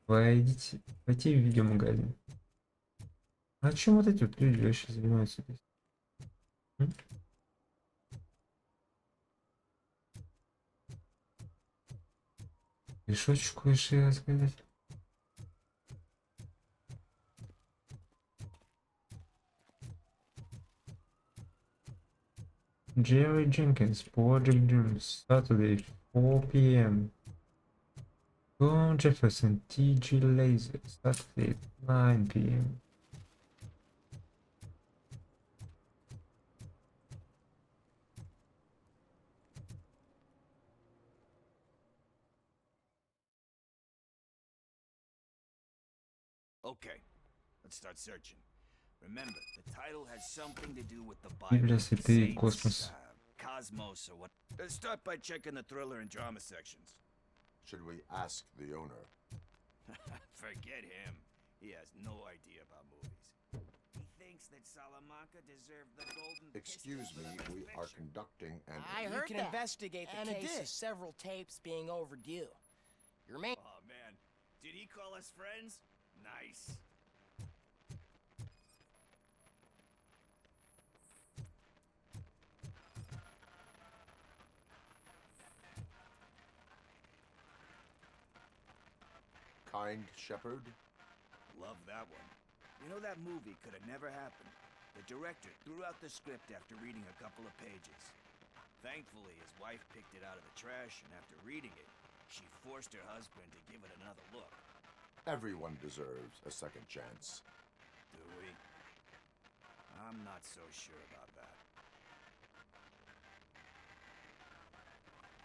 Пойти в видеомагазин. А чем вот эти вот люди вообще занимаются здесь? М? Решочку решили рассказать. Jerry Jenkins, Project Jones, Saturday, 4 p.m. Tom Jefferson, T.G. Laser, Saturday, 9 p.m. Okay, let's start searching. Remember, the title has something to do with the Библия, Bible, святые, saints, космос. cosmos, or what. Let's start by checking the thriller and drama sections. Should we ask the owner? Forget him. He has no idea about movies. He thinks that Salamanca deserved the golden. Excuse me, we are conducting an... I heard you can investigate the case of several tapes being overdue. Your main... Oh man, did he call us friends? Nice. Kind Shepherd? Love that one. You know, that movie could have never happened. The director threw out the script after reading a couple of pages. Thankfully, his wife picked it out of the trash, and after reading it, she forced her husband to give it another look. Everyone deserves a second chance. Do we? I'm not so sure about that.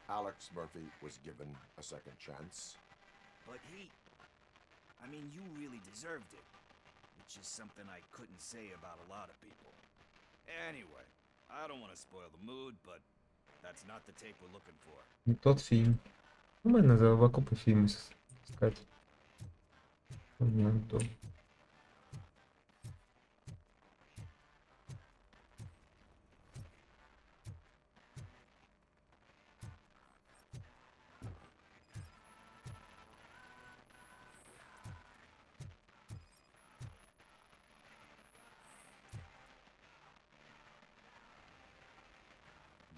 Alex Murphy was given a second chance. But I mean, you really deserved it. Which is something I couldn't say about a lot of people. Anyway, I don't want to spoil the mood, but that's not the tape we're looking for. Не тот фильм. Ну, мы на Робокопы фильмы искать. Понятно.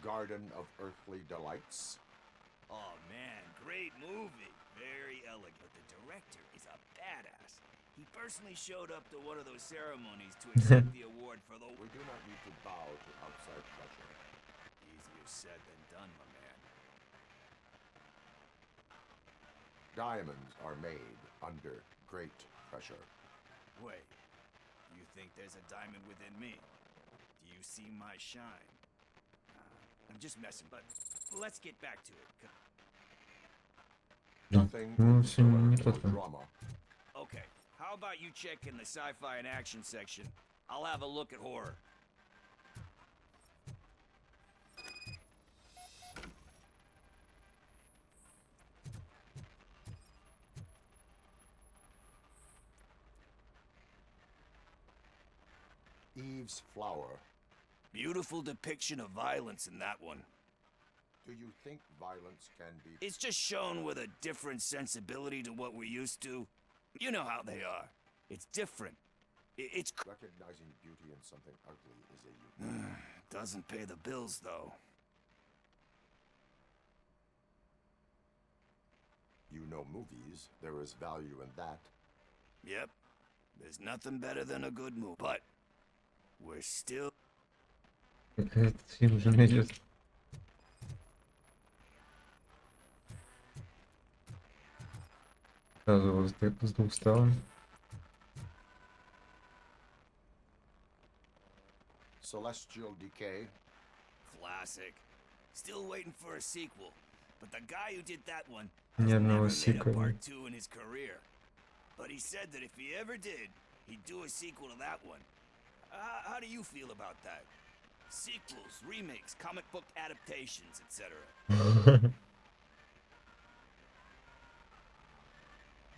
Garden of Earthly Delights. Oh man, great movie. Very elegant. But the director is a badass. He personally showed up to one of those ceremonies to accept the award for the... We do not need to bow to outside pressure. Easier said than done, my man. Diamonds are made under great pressure. Wait, you think there's a diamond within me? Do you see my shine? I'm just messing, but let's get back to it. Nothing Ну, in все не thriller or тот. drama. Okay, how about you check in the sci-fi and action section? I'll have a look at horror. Eve's Flower. Beautiful depiction of violence in that one. Do you think violence can be... It's just shown with a different sensibility to what we're used to. You know how they are. It's different. It's... Recognizing beauty in something ugly is a unique... Doesn't pay the bills, though. You know movies. There is value in that. Yep. There's nothing better than a good movie. But we're still... Как этот фильм уже найдет. Сразу вот так с двух сторон. Celestial Decay. Classic. Still waiting for a sequel. But the guy who did that one Ни has одного never made a сиквела. part 2 in his career. But he said that if he ever did, he'd do a sequel to that one. How do you feel about that? Sequels, remakes, comic book adaptations, etc.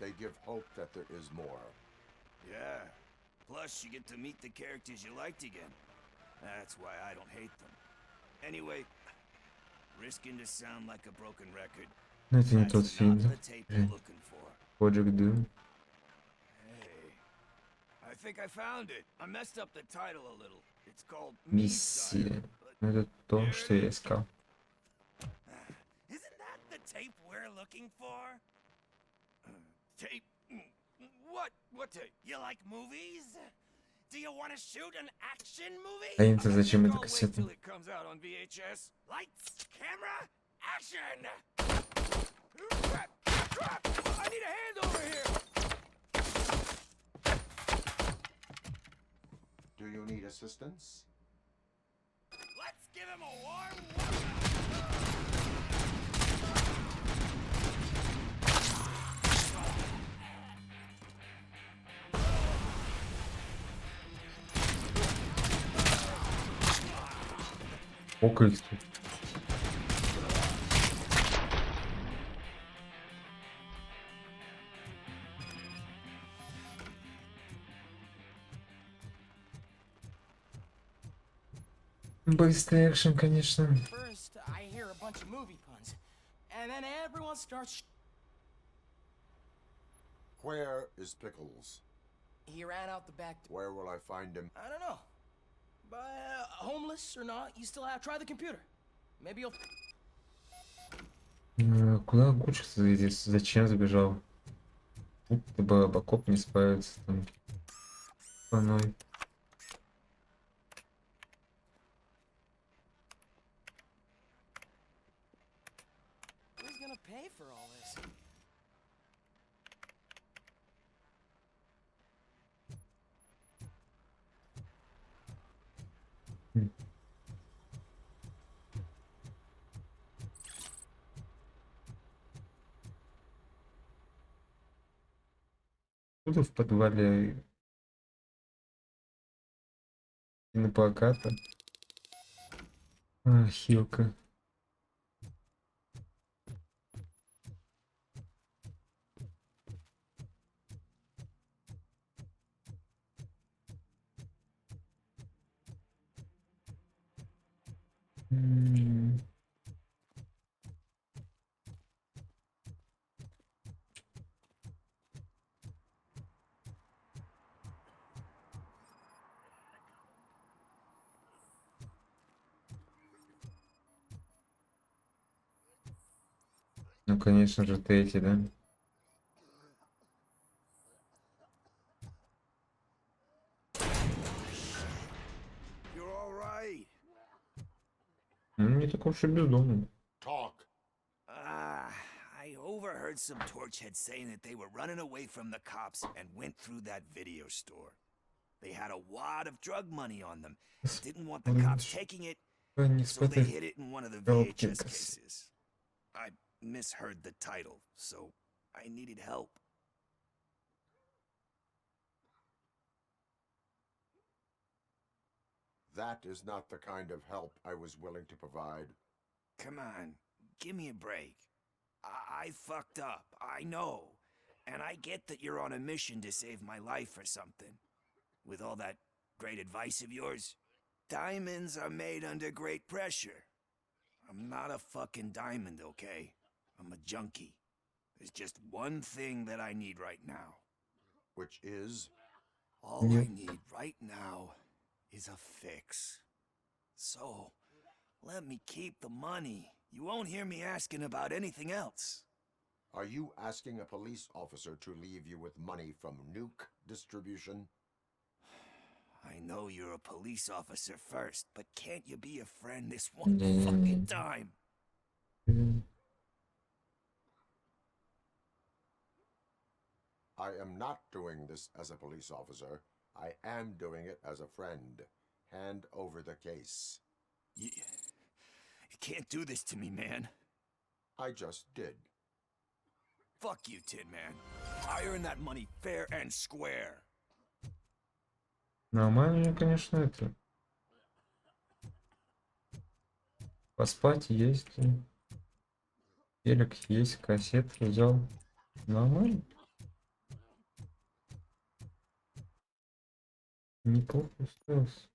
They give hope that there is more. Yeah. Plus, you get to meet the characters you liked again. That's why I don't hate them. Anyway, risking to sound like a broken record. Но это не тот That's фильм, not да? the tape we're looking for. Project Doom. Hey, I think I found it. I messed up the title a little. It's called Миссия. Ну, это то, что я искал. Isn't that the tape we're looking for? Tape? What? What tape? You like movies? Do you want to shoot an action movie? А им-то зачем эта I'll wait кассета? till it comes out on VHS. Lights, camera, action! Crap! Crap! I need a hand over here! Do you need assistance? Let's give him a warm welcome! Сколько их тут? Быстрый экшен, конечно. First, I hear a bunch of movie puns, and then everyone starts. Where is Pickles? He ran out the back. Where will I find him? I don't know, but homeless or not, you still have try the computer. Maybe you'll. Куда Гучится здесь? Зачем забежал? Будто бы Робокоп не справится там. Паной. Who's gonna pay for all this? Тут в подвале кинопроката. Хилка. Ну, конечно же, третий, да? You're all right. Ну, не такой уж и бездомный. Talk. I overheard some torchheads saying that they were running away from the cops and went through that video store. They had a wad of drug money on them. Didn't want the cops taking it, Не so they hid it in one of the VHS коробки. cases. I misheard the title, so I needed help. That is not the kind of help I was willing to provide. Come on, give me a break. I fucked up, I know. And I get that you're on a mission to save my life or something. With all that great advice of yours, diamonds are made under great pressure. I'm not a fucking diamond, okay? I'm a junkie. There's just one thing that I need right now. Which is? All I need right now is a fix. So, let me keep the money. You won't hear me asking about anything else. Are you asking a police officer to leave you with money from nuke distribution? I know you're a police officer first, but can't you be a friend this one fucking time? I am not doing this as a police officer. I am doing it as a friend. Hand over the case. You can't do this to me, man. I just did. Fuck you, Tin Man. I earned that money fair and square. Нормально, конечно, это. Поспать есть. Телек есть, кассету взял. Нормально. Неплохо устроился.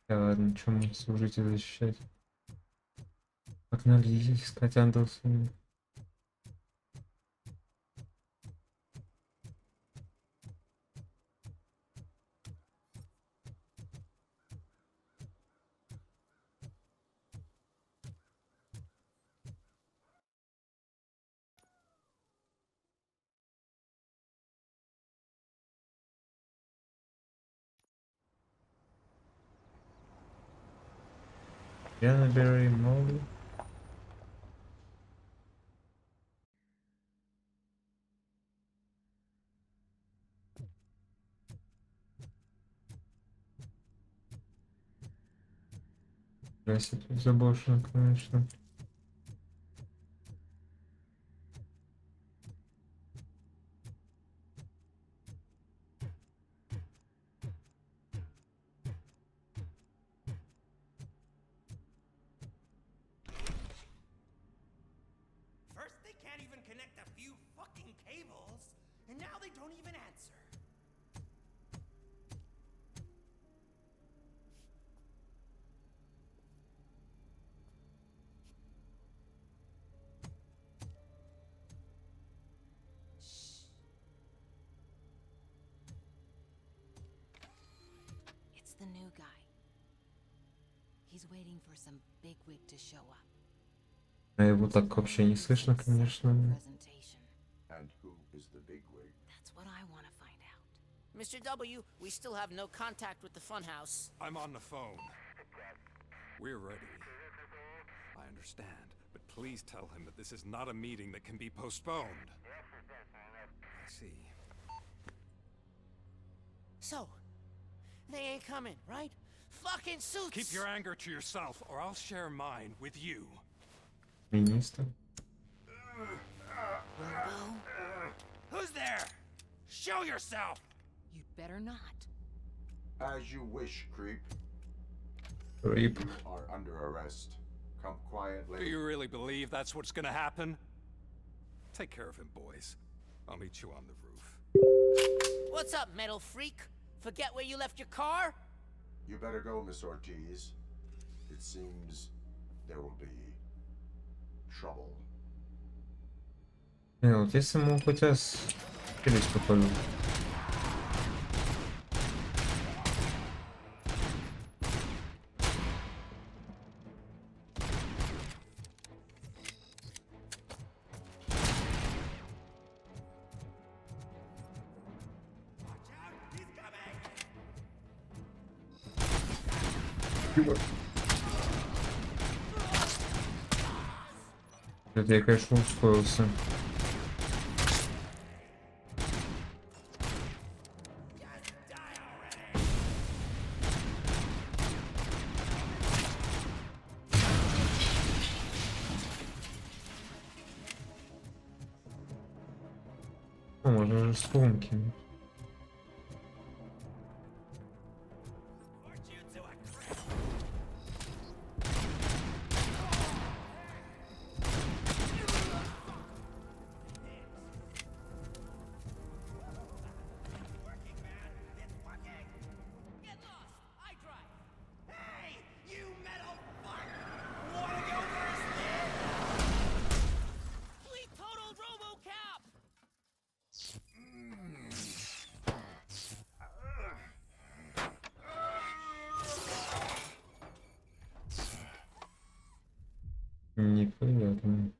Ладно, чем служить и защищать. Погнали искать Андерсона. Я набираю моду. Здравствуйте, заброшено, конечно. First, they can't even connect a few fucking cables, and now they don't even answer. It's the new guy. He's waiting for some bigwig to show up. А его так вообще не слышно, конечно. Presentation. And who is the bigwig? That's what I want to find out. Mr. W, we still have no contact with the funhouse. I'm on the phone. We're ready. I understand, but please tell him that this is not a meeting that can be postponed. I see. So, they ain't coming, right? Fucking suits! Keep your anger to yourself, or I'll share mine with you. Министр. Robo? Who's there? Show yourself! You'd better not. As you wish, creep. Рип. Are under arrest. Come quietly. Do you really believe that's what's gonna happen? Take care of him, boys. I'll meet you on the roof. What's up, metal freak? Forget where you left your car? You better go, Miss Ortiz. It seems there will be trouble. Не, вот если ему хоть раз перед попаду. Это я, конечно, ускорился. Ну, можно же сумки. Get lost! I drive! Hey, you metal fuck! Wanna go first, man? We totaled RoboCop! Непонятно.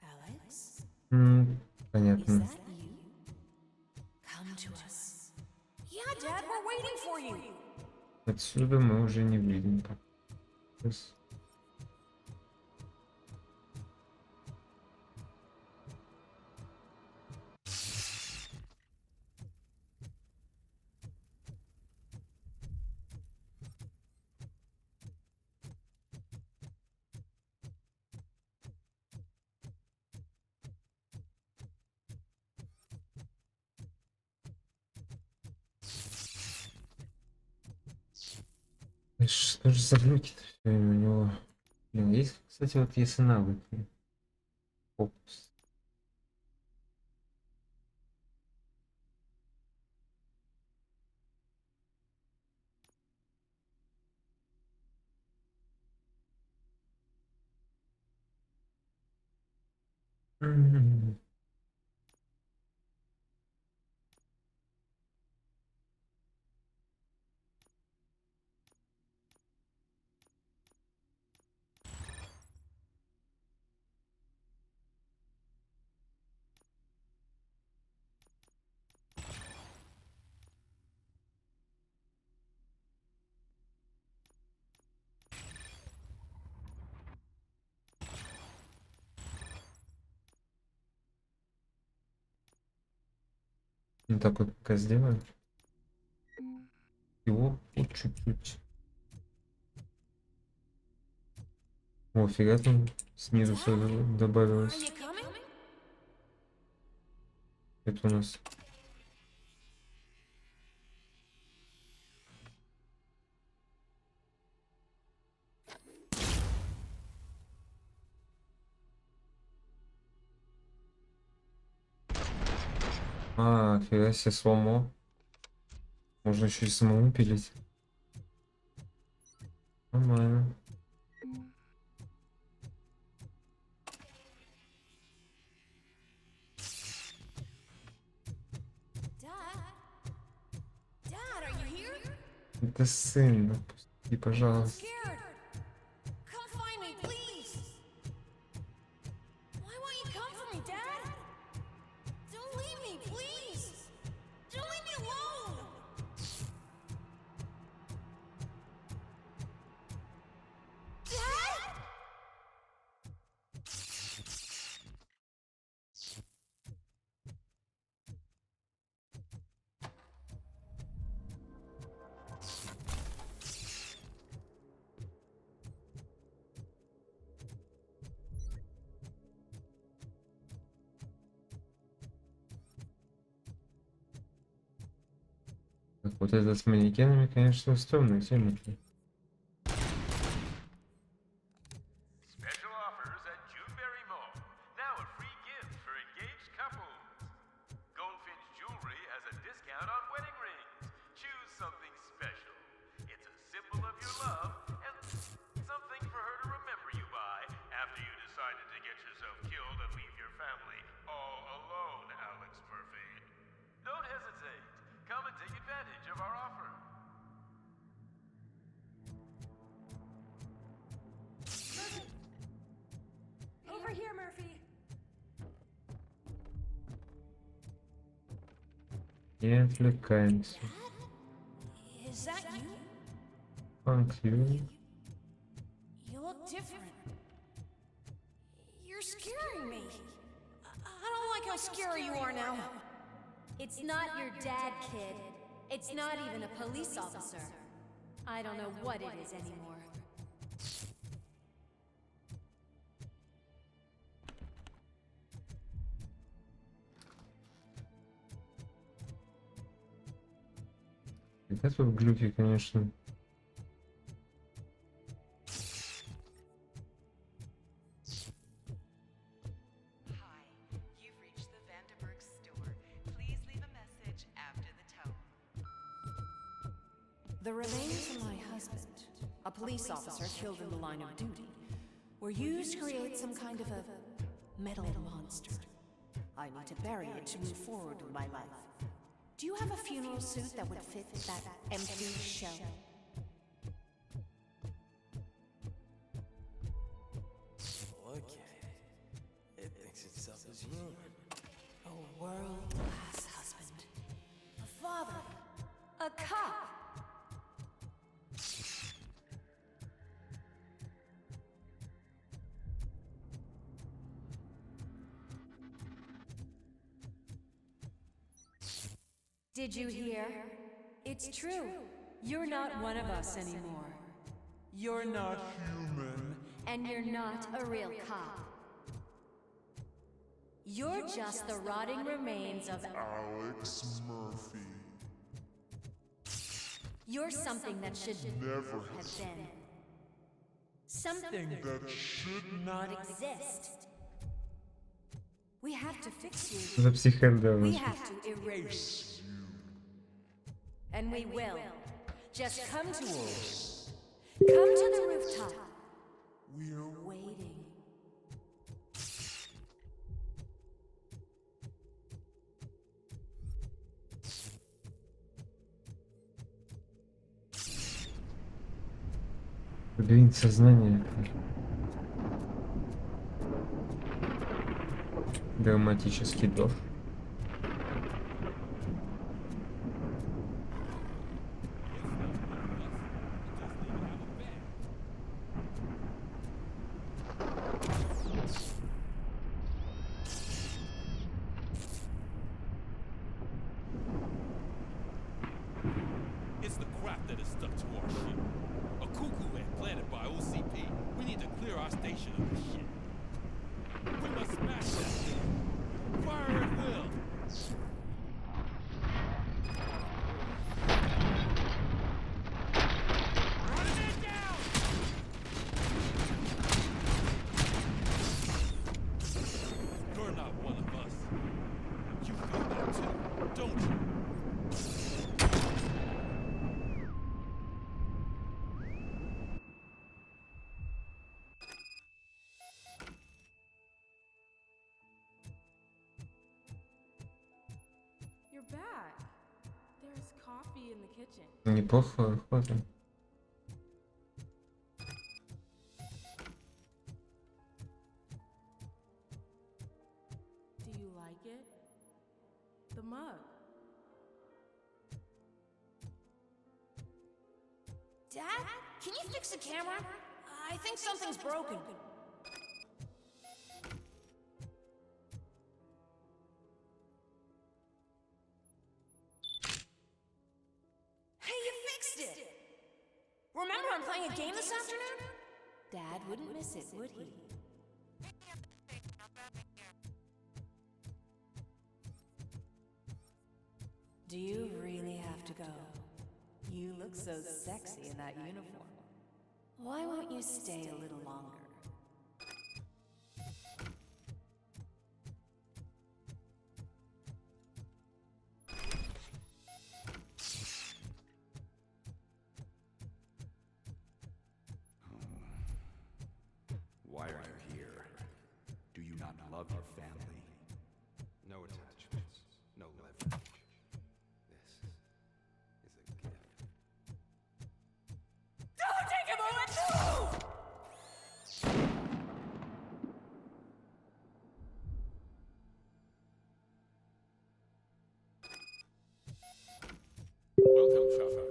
Alex? Понятно. Is that you? Come to us. Yeah, Dad, we're waiting for you. Отсюда мы уже не видим. Сейчас. Что же за глюки-то всё время у него? Блин, есть, кстати, вот если навыки. Фокус. М. Ну так вот пока сделаем. Его вот чуть-чуть. О, фига там снизу всё Are добавилось. you coming? Это у нас. А, фига себе, сломо. Можно еще и самому пилить. Нормально. Dad, are you here? Это сын, ну, пусти, I'm пожалуйста. scared. Come find me, please. Why won't you come for me, Dad? Don't leave me, please. Don't leave me alone. Dad? Так, вот это с манекенами, конечно, стрёмная тема. Special offers at Juneberry Mall. Now a free gift for engaged couples. Goldfinch Jewelry has a discount on wedding rings. Choose something special. It's a symbol of your love and something for her to remember you by after you decided to get yourself killed and leave your family all alone, Alex Murphy. Don't hesitate. Come and take advantage of our offer. Over here, Murphy. Не отвлекаемся. Is that you? Thank you. You look different. You're scaring me. I don't like how scary you are now. It's not your dad, kid. It's not even a police officer. I don't know what it is anymore. Это тут глюки, конечно. Hi, you've reached the Vanderburg store. Please leave a message after the tone. The remains of my husband, a police officer killed in the line of duty, were used to create some kind of a metal monster. I need to bury it to move forward with my life. Do you have a funeral suit that would fit that empty shell? Okay. It thinks itself as human. A world-class husband. A father. A cop. Did you hear? It's true. You're not one of us anymore. You're not human. And you're not a real cop. You're just the rotting remains of Alex Murphy. You're something that should Never have been. Something that should not exist. We have to fix you. За психенда. We have to erase you. And we will. Just come to us. Come to the rooftop. We're waiting. Блин, сознание. Драматический дождь. It's the crap that is stuck to our ship. A cuckoo head planted by OCP. We need to clear our station of this shit. We must smash that thing. Fire at will. Running it down! You're not one of us. You feel that too, don't you? You're back. There's coffee in the kitchen. Неплохо хватит. Do you like it? The mug. Dad, can you fix the camera? I think something's broken. Hey, you fixed it! Remember I'm playing a game this afternoon? Dad wouldn't miss it, would he? Do you really have to go? You look so sexy in that uniform. Why won't you stay a little longer? Why are you here? Do you not love your family? No attachments, no leverage. This is a gift. Don't take a moment to move! Welcome, shopper.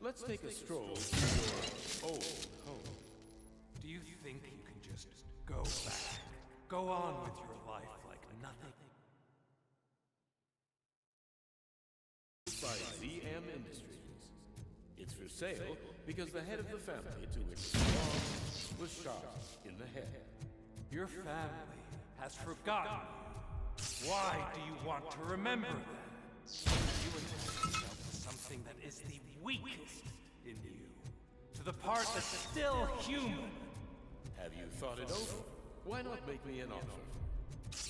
Let's take a stroll through your old home. Do you think you can just go back? Go on with your life like nothing? By ZM Industries. It's for sale because the head of the family to which it belongs was shot in the head. Your family has forgotten you. Why do you want to remember that? You attach yourself to something that is the weakest in you, to the part that's still human. Have you thought it over? Why not make me an offer?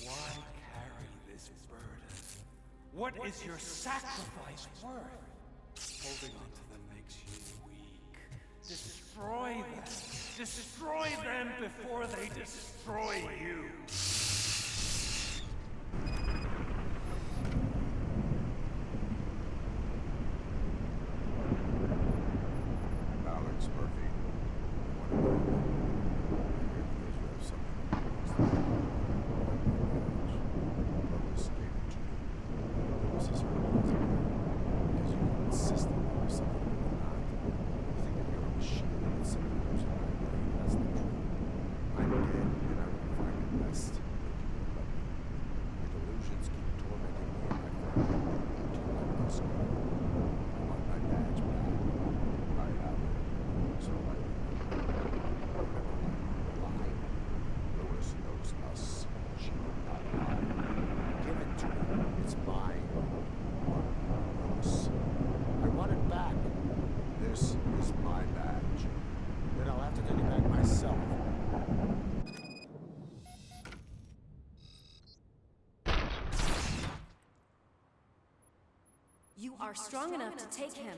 Why carry this burden? What is your sacrifice worth? Holding on to them makes you weak. Destroy them. Destroy them before they destroy you. Alex Murphy. I want to know. Because you have something against me. Lois gave it to you. Lois is hurt because you insisted there was something that was not. You think that you're a machine that simply goes in my brain. That's the truth. I'm dead and I will find it best You are strong enough to take him.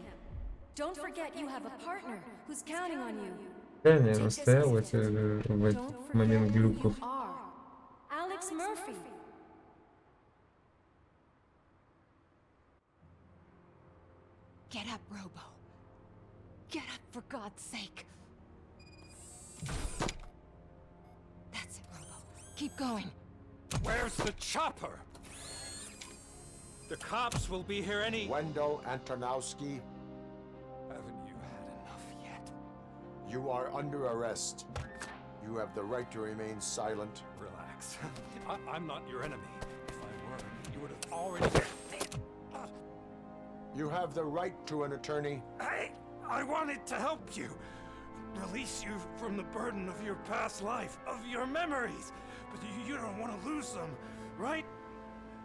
Don't forget you have a partner who's counting on you. Реально, я настоял в этот момент глюков. Алексу Мёрфи. Get up, Robo. Get up, for God's sake. That's it, Robo. Keep going. Where's the chopper? The cops will be here any... Wendell Antonowski, Haven't you had enough yet? you are under arrest. You have the right to remain silent. Relax. I'm not your enemy. If I were, you would have already... You have the right to an attorney. I wanted to help you. Release you from the burden of your past life, of your memories. But you don't want to lose them, right?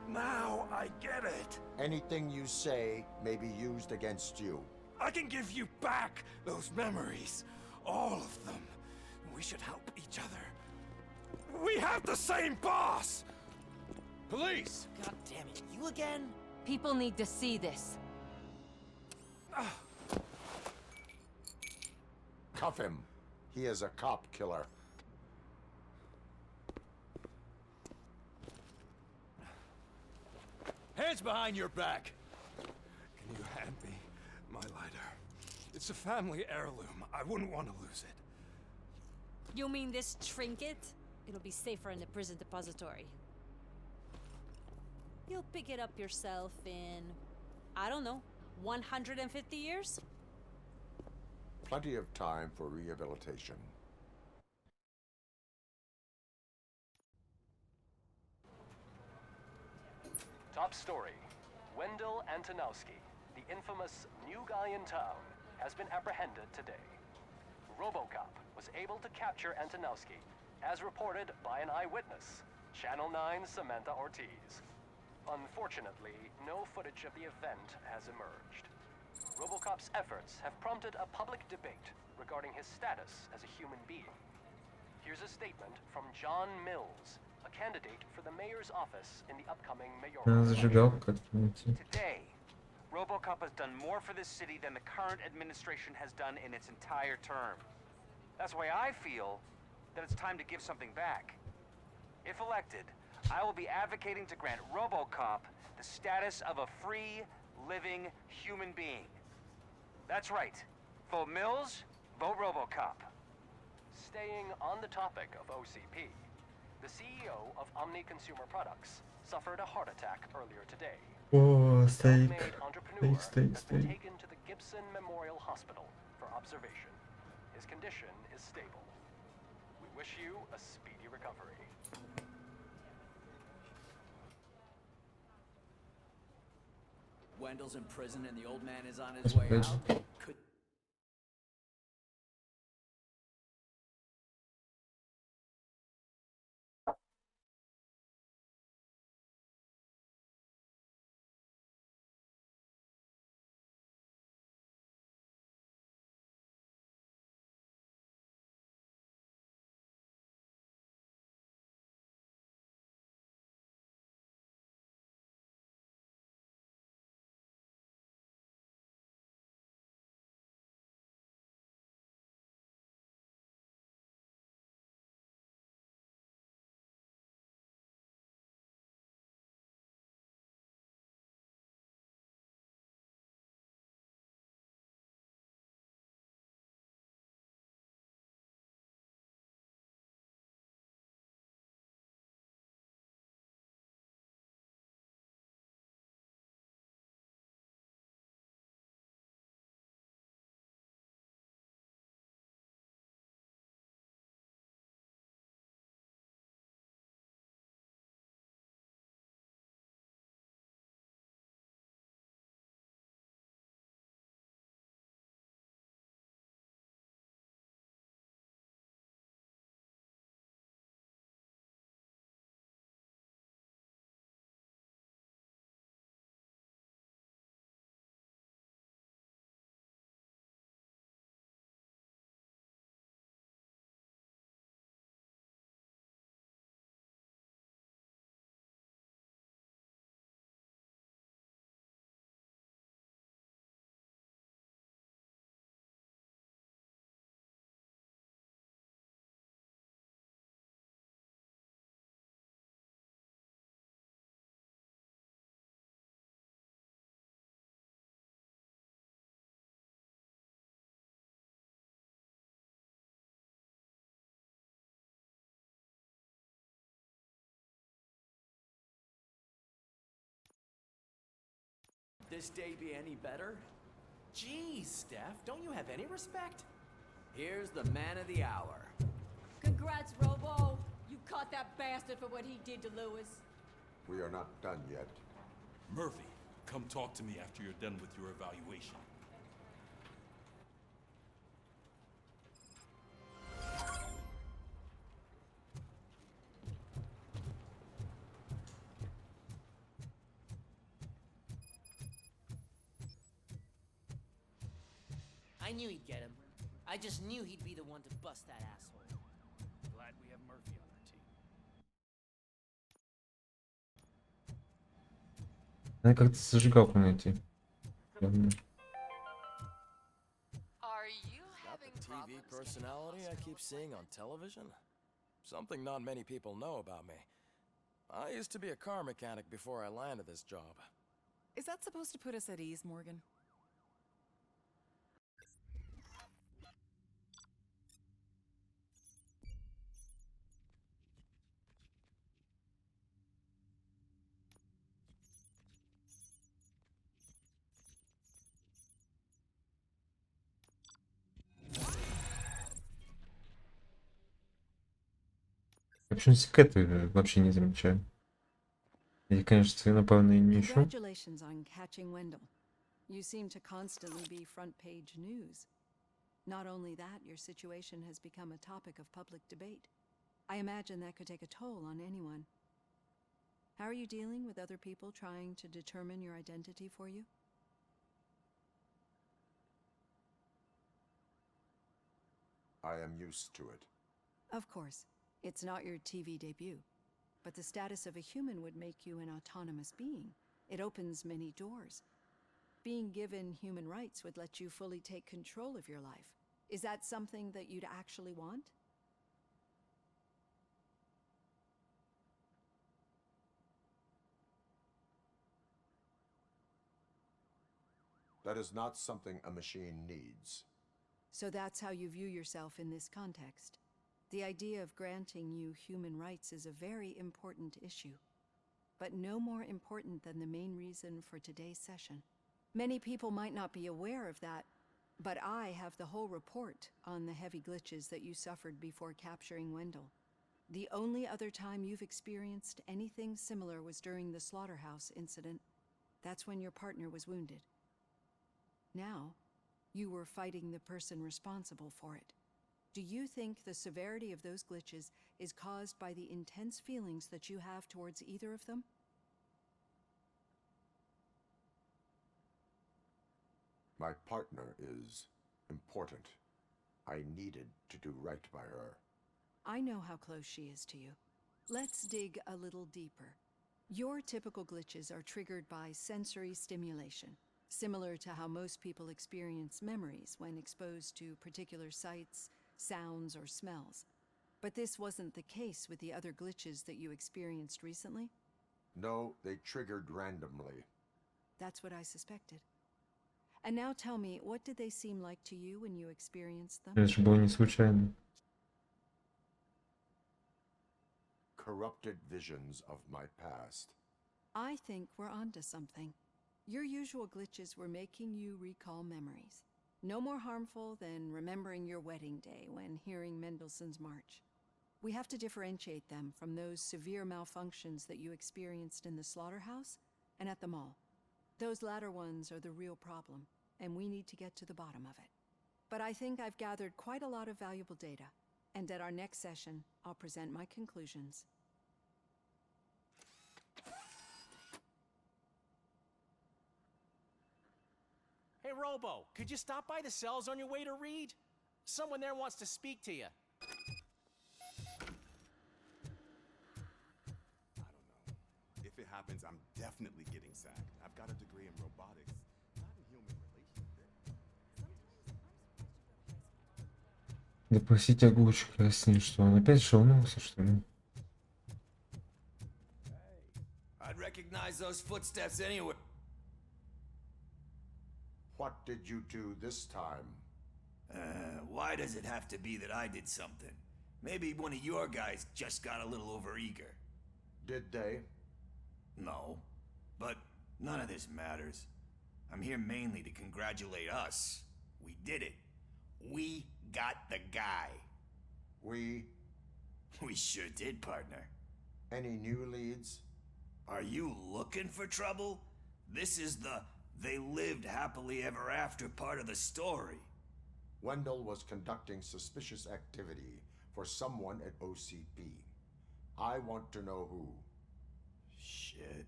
Now I get it. Anything you say may be used against you. I can give you back those memories. All of them. We should help each other. We have the same boss! Police! God damn it, you again? People need to see this. Cuff him. He is a cop killer. Hands behind your back! Can you hand me my lighter? It's a family heirloom. I wouldn't want to lose it. You mean this trinket? It'll be safer in the prison depository. You'll pick it up yourself in, I don't know, 150 years? Plenty of time for rehabilitation. Top story. Wendell Antonowski, the infamous new guy in town, has been apprehended today. RoboCop was able to capture Antonowski, as reported by an eyewitness, Channel 9's Samantha Ortiz. Unfortunately, no footage of the event has emerged. RoboCop's efforts have prompted a public debate regarding his status as a human being. Here's a statement from John Mills, a candidate for the mayor's office in the upcoming mayoral election. Today, RoboCop has done more for this city than the current administration has done in its entire term. That's why I feel that it's time to give something back. If elected, I will be advocating to grant RoboCop the status of a free, living human being. That's right. Vote Mills, vote RoboCop. Staying on the topic of OCP, the CEO of Omni Consumer Products suffered a heart attack earlier today. Oh, steak. Self-made entrepreneur has been Steak. taken to the Gibson Memorial Hospital for observation. His condition is stable. We wish you a speedy recovery. Wendell's in prison and the old man is on his way out. Could this day be any better? Geez, Steph, don't you have any respect? Here's the man of the hour. Congrats, Robo. You caught that bastard for what he did to Lewis. We are not done yet. Murphy, come talk to me after you're done with your evaluation. I knew he'd get him. I just knew he'd be the one to bust that asshole. Glad we have Murphy on our team. Надо как-то зажигалку найти. Явно. That the TV personality I keep seeing on television? Something not many people know about me. I used to be a car mechanic before I landed this job. Is that supposed to put us at ease, Morgan? Почему секреты вообще не замечаю? Я, конечно, напевно, и не ищу. Congratulations on catching Wendell. You seem to constantly be front page news. Not only that, your situation has become a topic of public debate. I imagine that could take a toll on anyone. How are you dealing with other people trying to determine your identity for you? I am used to it. Of course. It's not your TV debut. But the status of a human would make you an autonomous being. It opens many doors. Being given human rights would let you fully take control of your life. Is that something that you'd actually want? That is not something a machine needs. So that's how you view yourself in this context. The idea of granting you human rights is a very important issue, but no more important than the main reason for today's session. Many people might not be aware of that, but I have the whole report on the heavy glitches that you suffered before capturing Wendell. The only other time you've experienced anything similar was during the slaughterhouse incident. That's when your partner was wounded. Now, you were fighting the person responsible for it. Do you think the severity of those glitches is caused by the intense feelings that you have towards either of them? My partner is important. I needed to do right by her. I know how close she is to you. Let's dig a little deeper. Your typical glitches are triggered by sensory stimulation, similar to how most people experience memories when exposed to particular sights, sounds, or smells. But this wasn't the case with the other glitches that you experienced recently? No, they triggered randomly. That's what I suspected. And now tell me, what did they seem like to you when you experienced them? Это же было не случайно. Corrupted visions of my past. I think we're onto something. Your usual glitches were making you recall memories. No more harmful than remembering your wedding day when hearing Mendelssohn's March. We have to differentiate them from those severe malfunctions that you experienced in the slaughterhouse and at the mall. Those latter ones are the real problem, and we need to get to the bottom of it. But I think I've gathered quite a lot of valuable data, and at our next session, I'll present my conclusions. Hey, Robo, could you stop by the cells on your way to read? Someone there wants to speak to you. If it happens, I'm definitely getting sacked. I've got a degree in robotics, not in human relations. Допросить оглушка с ним, что он опять шелнулся, что ли? I'd recognize those footsteps anywhere. What did you do this time? Why does it have to be that I did something? Maybe one of your guys just got a little overeager. Did they? No, but none of this matters. I'm here mainly to congratulate us. We did it. We got the guy. We sure did, partner. Any new leads? Are you looking for trouble? This is the they lived happily ever after part of the story. Wendell was conducting suspicious activity for someone at OCP. I want to know who. Shit.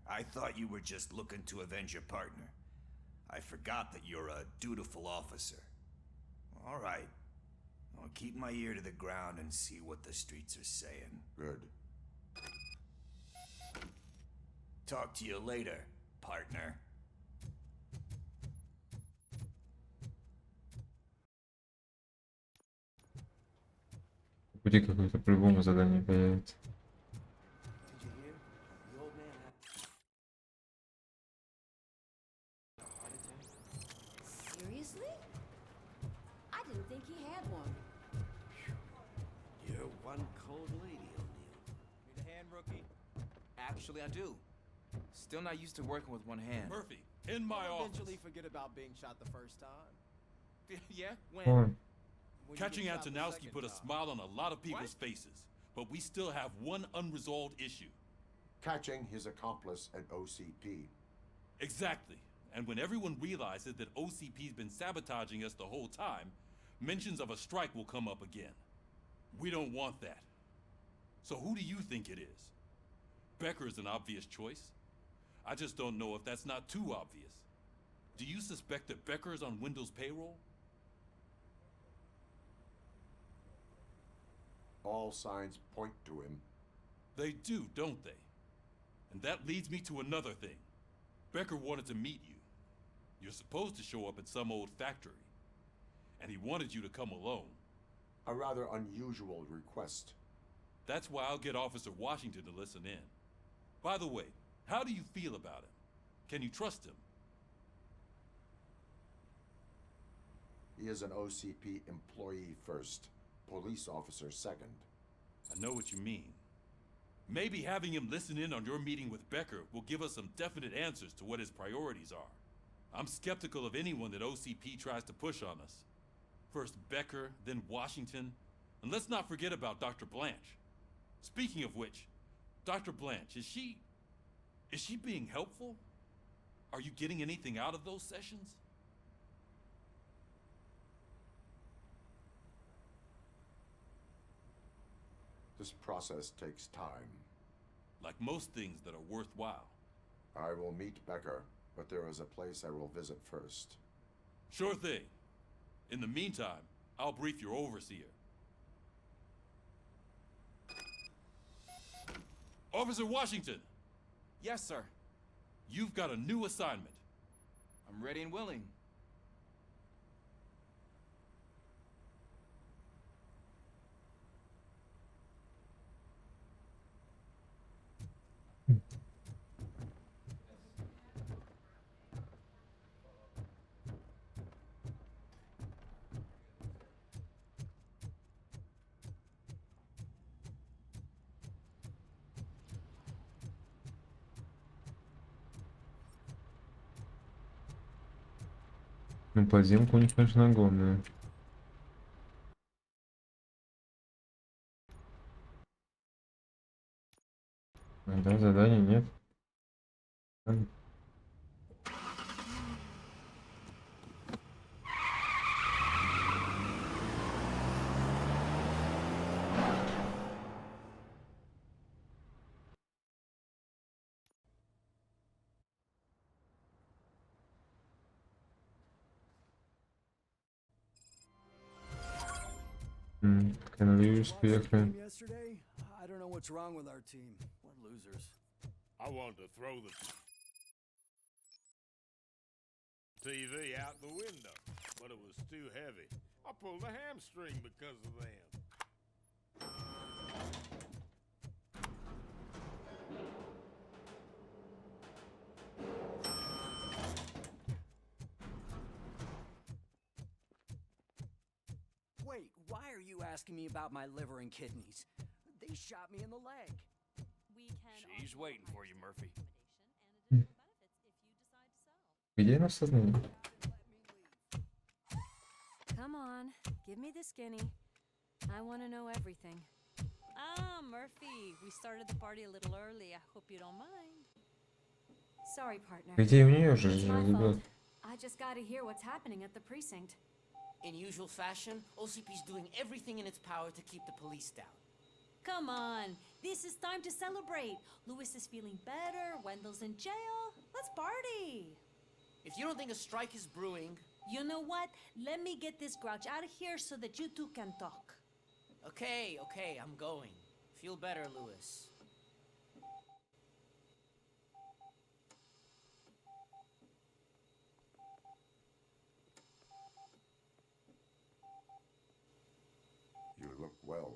I thought you were just looking to avenge your partner. I forgot that you're a dutiful officer. All right. I'll keep my ear to the ground and see what the streets are saying. Good. Talk to you later, partner. Пути какое-то по-любому задание появится. Seriously? I didn't think he had one. You're one cold lady, O'Neill. Need a hand, rookie? Actually, I do. Still not used to working with one hand. Murphy, in my I'll office. eventually forget about being shot the first time. Yeah? When? Ой. When you Catching get shot the Antonowski second put a time. smile on a lot of people's faces, but we still have one unresolved issue. Catching his accomplice at OCP. Exactly. And when everyone realizes that OCP's been sabotaging us the whole time, mentions of a strike will come up again. We don't want that. So who do you think it is? Becker is an obvious choice. I just don't know if that's not too obvious. Do you suspect that Becker is on Wendell's payroll? All signs point to him. They do, don't they? And that leads me to another thing. Becker wanted to meet you. You're supposed to show up at some old factory. And he wanted you to come alone. A rather unusual request. That's why I'll get Officer Washington to listen in. By the way, how do you feel about him? Can you trust him? He is an OCP employee first, police officer second. I know what you mean. Maybe having him listen in on your meeting with Becker will give us some definite answers to what his priorities are. I'm skeptical of anyone that OCP tries to push on us. First Becker, then Washington, and let's not forget about Dr. Blanche. Speaking of which, Dr. Blanche, is she being helpful? Are you getting anything out of those sessions? This process takes time. Like most things that are worthwhile. I will meet Becker, but there is a place I will visit first. Sure thing. In the meantime, I'll brief your overseer. Officer Washington! Yes, sir. You've got a new assignment. I'm ready and willing. Ну, подземка у них, конечно, огромная. Да, заданий нет. Каналы успеха. Yesterday, I don't know what's wrong with our team. What losers. I wanted to throw the TV out the window, but it was too heavy. I pulled a hamstring because of them. Wait, why are you asking me about my liver and kidneys? They shot me in the leg. We can She's waiting for you, Murphy. Где на сознание? Come on, give me the skinny. I want to know everything. Ah, Murphy, we started the party a little early. I hope you don't mind. Sorry, partner. Где у нее же It's my ребят? fault. I just gotta hear what's happening at the precinct. In usual fashion, OCP's doing everything in its power to keep the police down. Come on, this is time to celebrate. Lewis is feeling better, Wendell's in jail. Let's party. If you don't think a strike is brewing... You know what? Let me get this grouch out of here so that you two can talk. Okay, I'm going. Feel better, Lewis. You look well.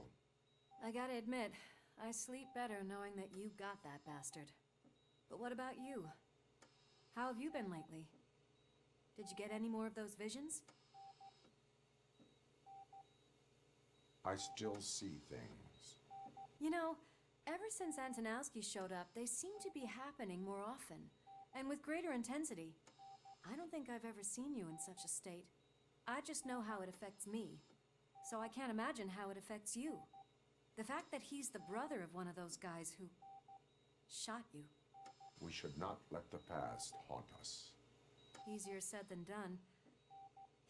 I gotta admit, I sleep better knowing that you got that bastard. But what about you? How have you been lately? Did you get any more of those visions? I still see things. You know, ever since Antonowski showed up, they seem to be happening more often, and with greater intensity. I don't think I've ever seen you in such a state. I just know how it affects me, so I can't imagine how it affects you. The fact that he's the brother of one of those guys who shot you. We should not let the past haunt us. Easier said than done.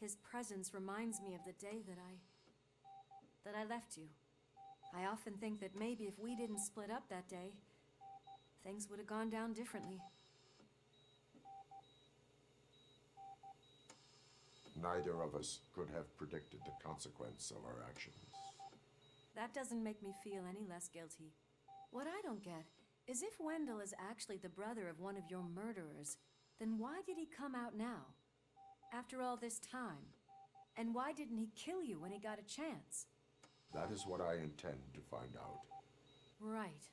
His presence reminds me of the day that I left you. I often think that maybe if we didn't split up that day, things would have gone down differently. Neither of us could have predicted the consequence of our actions. That doesn't make me feel any less guilty. What I don't get is if Wendell is actually the brother of one of your murderers, then why did he come out now? After all this time? And why didn't he kill you when he got a chance? That is what I intend to find out. Right.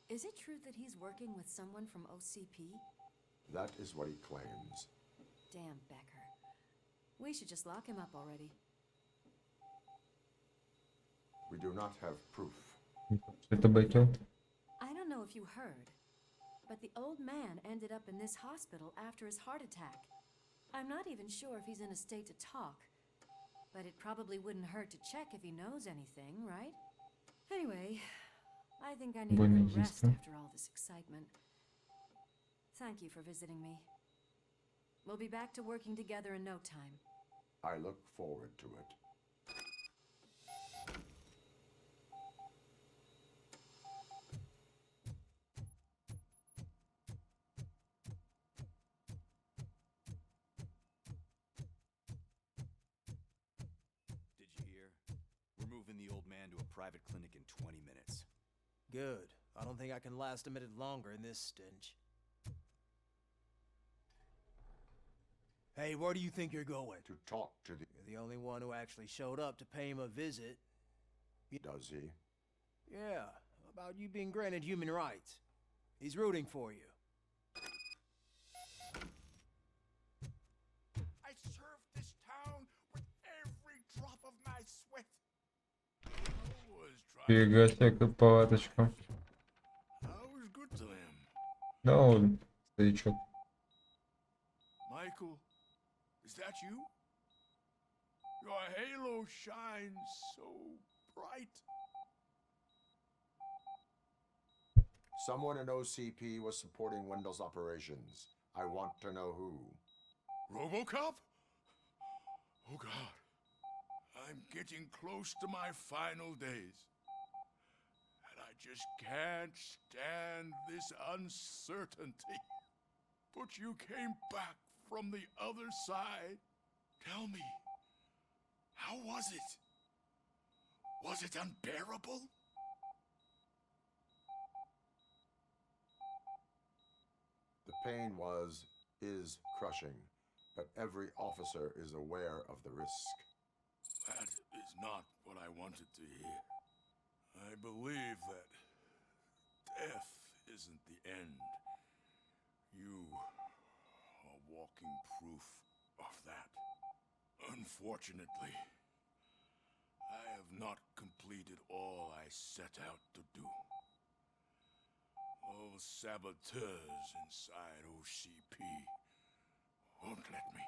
Is it true that he's working with someone from OCP? That is what he claims. Damn Becker. We should just lock him up already. We do not have proof. Это Беккел. I don't know if you heard, but the old man ended up in this hospital after his heart attack. I'm not even sure if he's in a state to talk, but it probably wouldn't hurt to check if he knows anything, right? Anyway, I think I need a little rest after all this excitement. Thank you for visiting me. We'll be back to working together in no time. I look forward to it. Did you hear? We're moving the old man to a private clinic in 20 minutes. Good. I don't think I can last a minute longer in this stench. Hey, where do you think you're going? To talk to the... You're the only one who actually showed up to pay him a visit. Does he? Yeah, about you being granted human rights. He's rooting for you. I served this town with every drop of my sweat. Фига себе, как палаточка. I was good to them. Да, он, старичок. Michael, is that you? Your halo shines so bright. Someone in OCP was supporting Wendell's operations. I want to know who. RoboCop? Oh God. I'm getting close to my final days. And I just can't stand this uncertainty. But you came back from the other side. Tell me, how was it? Was it unbearable? The pain is crushing, but every officer is aware of the risk. That is not what I wanted to hear. I believe that death isn't the end. You are walking proof of that. Unfortunately, I have not completed all I set out to do. Those saboteurs inside OCP won't let me.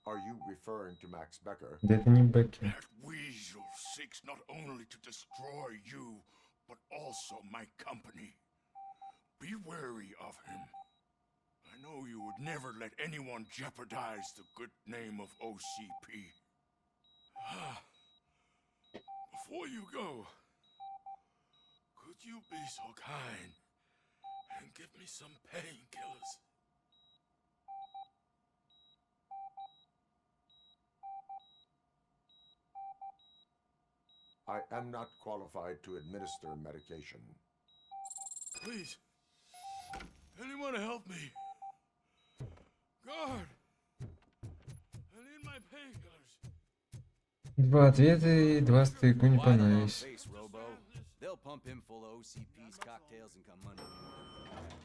Are you referring to Max Becker? Да это не Бекки. That weasel seeks not only to destroy you, but also my company. Be wary of him. I know you would never let anyone jeopardize the good name of OCP. Before you go, could you be so kind and give me some painkillers? I am not qualified to administer medication. Please, anyone help me? Guard, I need my painkillers. Два ответа и два стыку не понравились. They'll pump him full of OCP's cocktails and come under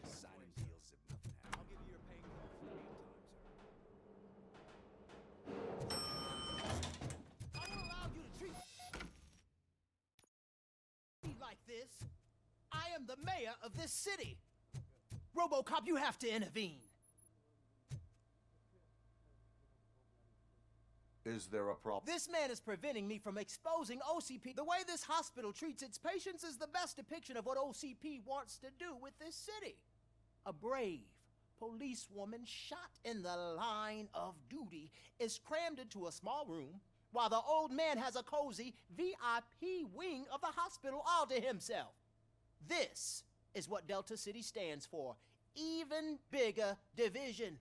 signing deals if nothing happens. I'll give you your painkillers in the meantime, sir. I won't allow you to treat me like this. I am the mayor of this city. RoboCop, you have to intervene. Is there a problem? This man is preventing me from exposing OCP. The way this hospital treats its patients is the best depiction of what OCP wants to do with this city. A brave policewoman shot in the line of duty is crammed into a small room while the old man has a cozy VIP wing of the hospital all to himself. This is what Delta City stands for. Even bigger division.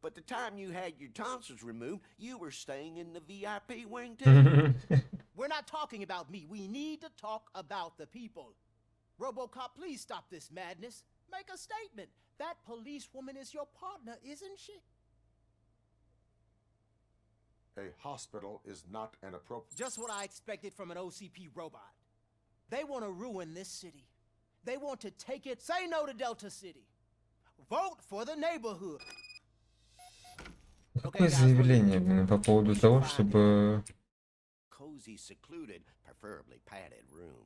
But the time you had your tonsils removed, you were staying in the VIP wing too. We're not talking about me. We need to talk about the people. RoboCop, please stop this madness. Make a statement. That policewoman is your partner, isn't she? A hospital is not an appropriate... Just what I expected from an OCP robot. They want to ruin this city. They want to take it. Say no to Delta City. Vote for the neighborhood. Какое заявление именно по поводу того, чтобы... Cozy, secluded, preferably padded room.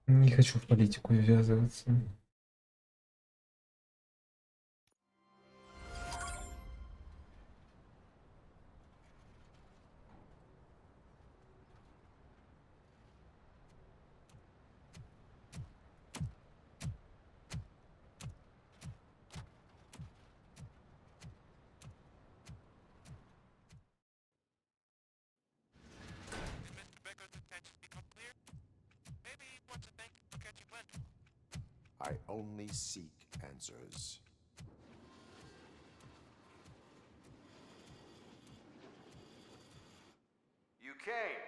Не хочу в политику ввязываться. I only seek answers. You came,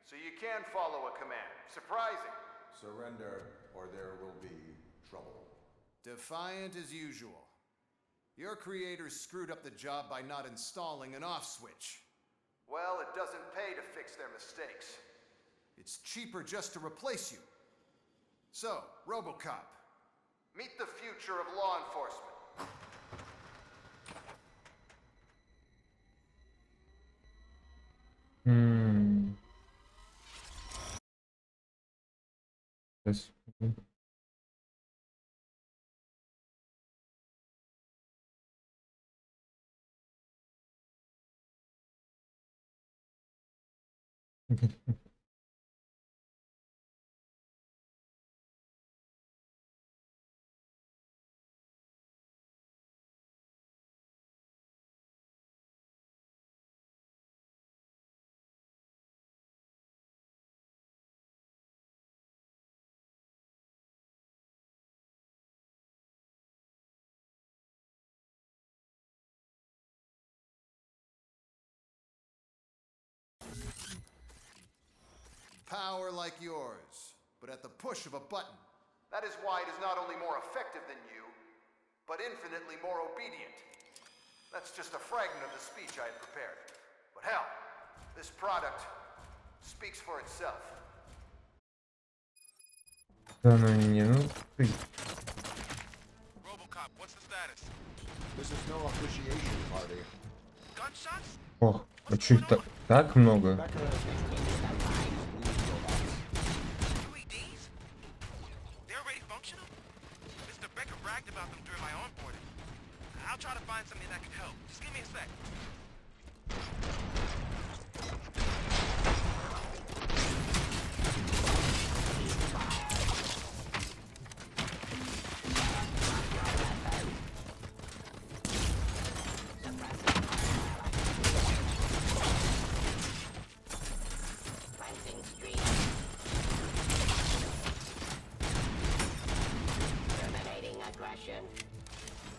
so you can follow a command. Surprising. Surrender, or there will be trouble. Defiant as usual. Your creators screwed up the job by not installing an off switch. Well, it doesn't pay to fix their mistakes. It's cheaper just to replace you. So, RoboCop. Meet the future of law enforcement. Power like yours, but at the push of a button. That is why it is not only more effective than you, but infinitely more obedient. That's just a fragment of the speech I had prepared. But hell, this product speaks for itself. Да ну не, ну ты. RoboCop, what's the status? This is no appreciation party. Gunshots? Ох, а чё их так много? find something that could help. Just give me a sec.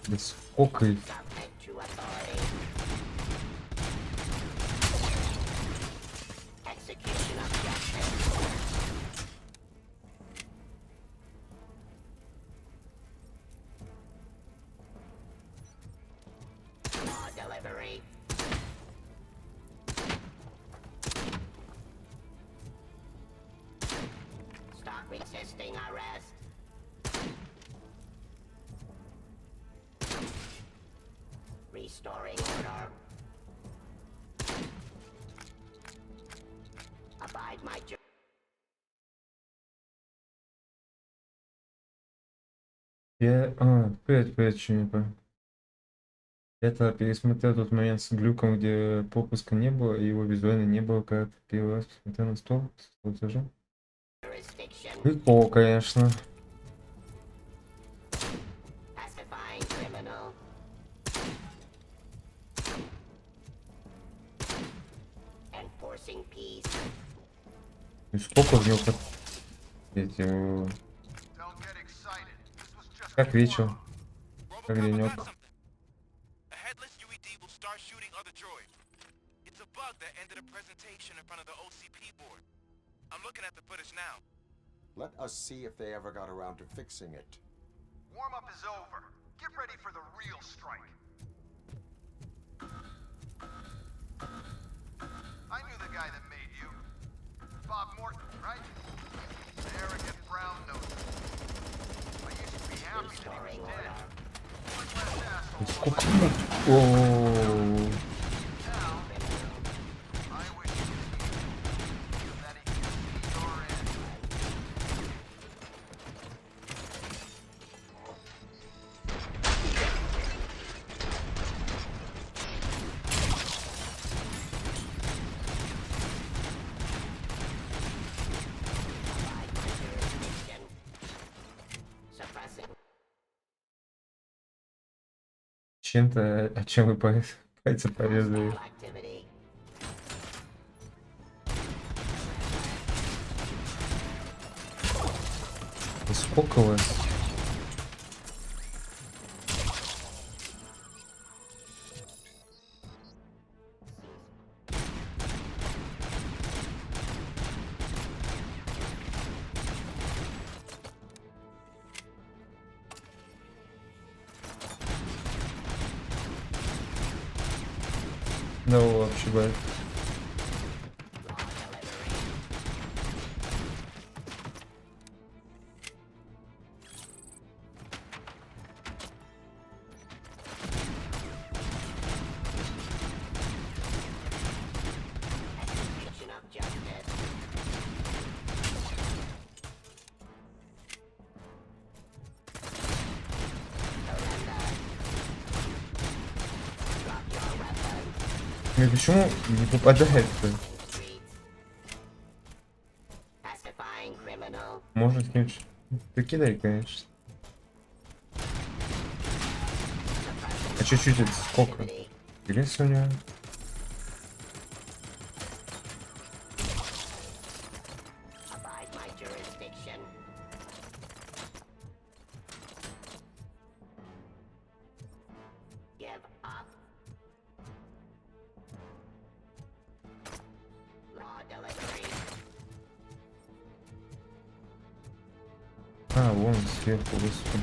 Да сколько их? Resisting arrest. Restoring order. Abide my Опять что не понял. Это пересмотрел тот момент с глюком, где пропуска не было, и его визуально не было, как первый раз посмотрел на стол с платежом. Прикол, конечно. И сколько в него эти... Как вечер. Как денек. I'm looking at the footage now. Let us see if they ever got around to fixing it. Warm-up is over. Get ready for the real strike. I knew the guy that made you. Bob Morton, right? The arrogant brown nose. I used to be happy that he was dead. Much less asshole. Чем-то, о чем вы пальцы порезали. И сколько у вас? Да, вообще бывает. Почему не попадает-то? Можно с ним... Ты кидай, конечно. А чуть-чуть это сколько? Интересно у него. А, вон сверху высоко.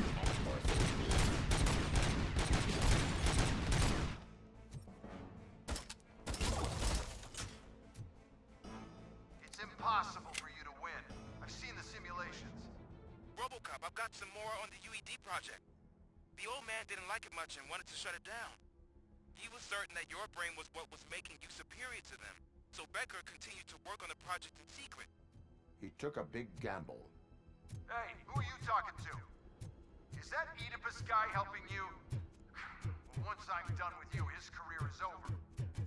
It's impossible for you to win. I've seen the simulations. RoboCop, I've got some more on the UED project. The old man didn't like it much and wanted to shut it down. He was certain that your brain was what was making you superior to them. So Becker continued to work on the project in secret. He took a big gamble. Hey, who are you talking to? Is that Oedipus guy helping you? once I'm done with you, his career is over.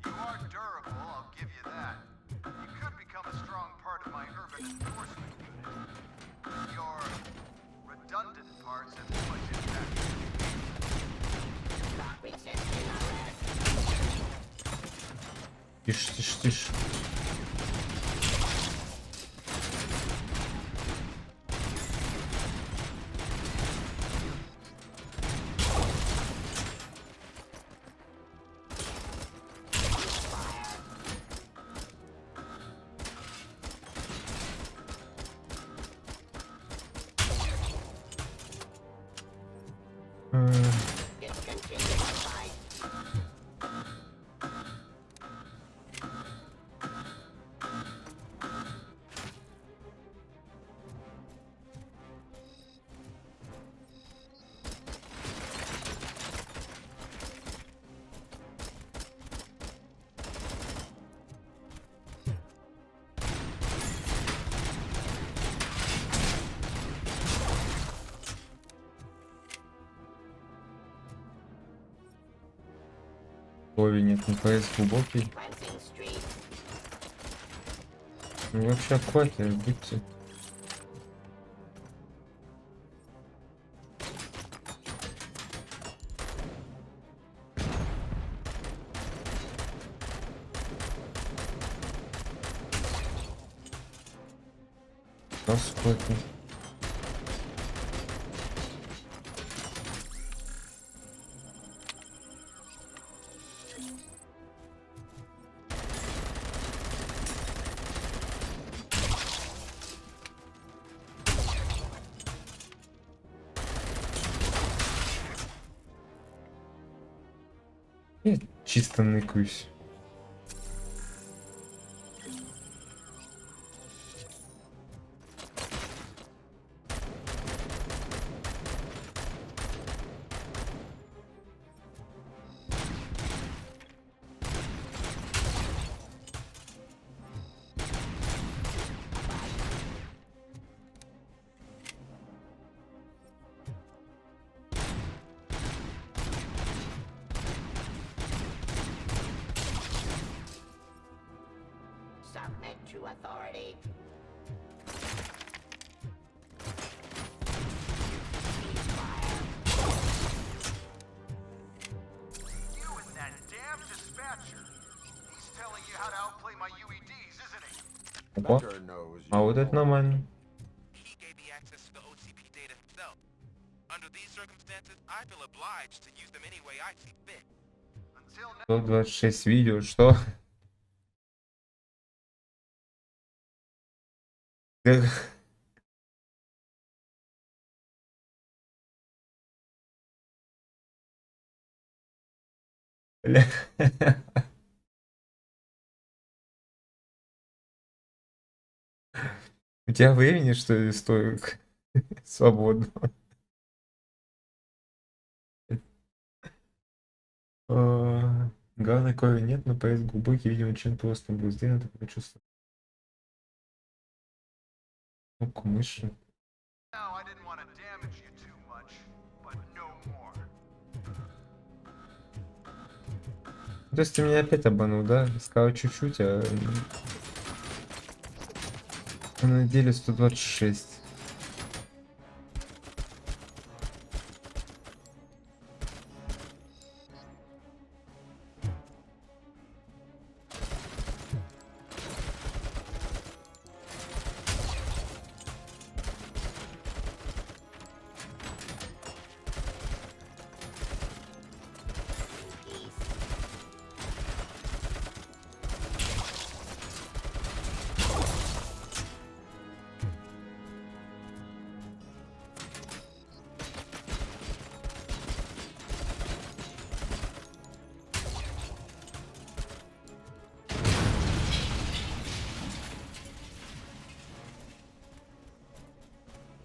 You are durable, I'll give you that. You could become a strong part of my urban enforcement unit. Your redundant parts have too much impact. Not resisting arrest. Тише, тише, тише. Ой, нет, не поезд глубокий. Ну вообще хватит, будьте. Сколько? Я чисто ныкаюсь. Submit to authority. You and that damn dispatcher. He's telling you how to outplay my UEDs, isn't he? Опа. А вот это нормально. He gave me access to the OCP data himself. Under these circumstances, I feel obliged to use them any way I see fit. 126 видео, что? Бля. У тебя времени, что ли, столько свободного? Главной крови нет, но поезд глубокий, видимо, чем просто был сделан, такое чувство. Кнопку мыши. Now, I didn't want to damage you too much, but no more. То есть ты меня опять обманул, да? Сказал чуть-чуть, а на деле 126.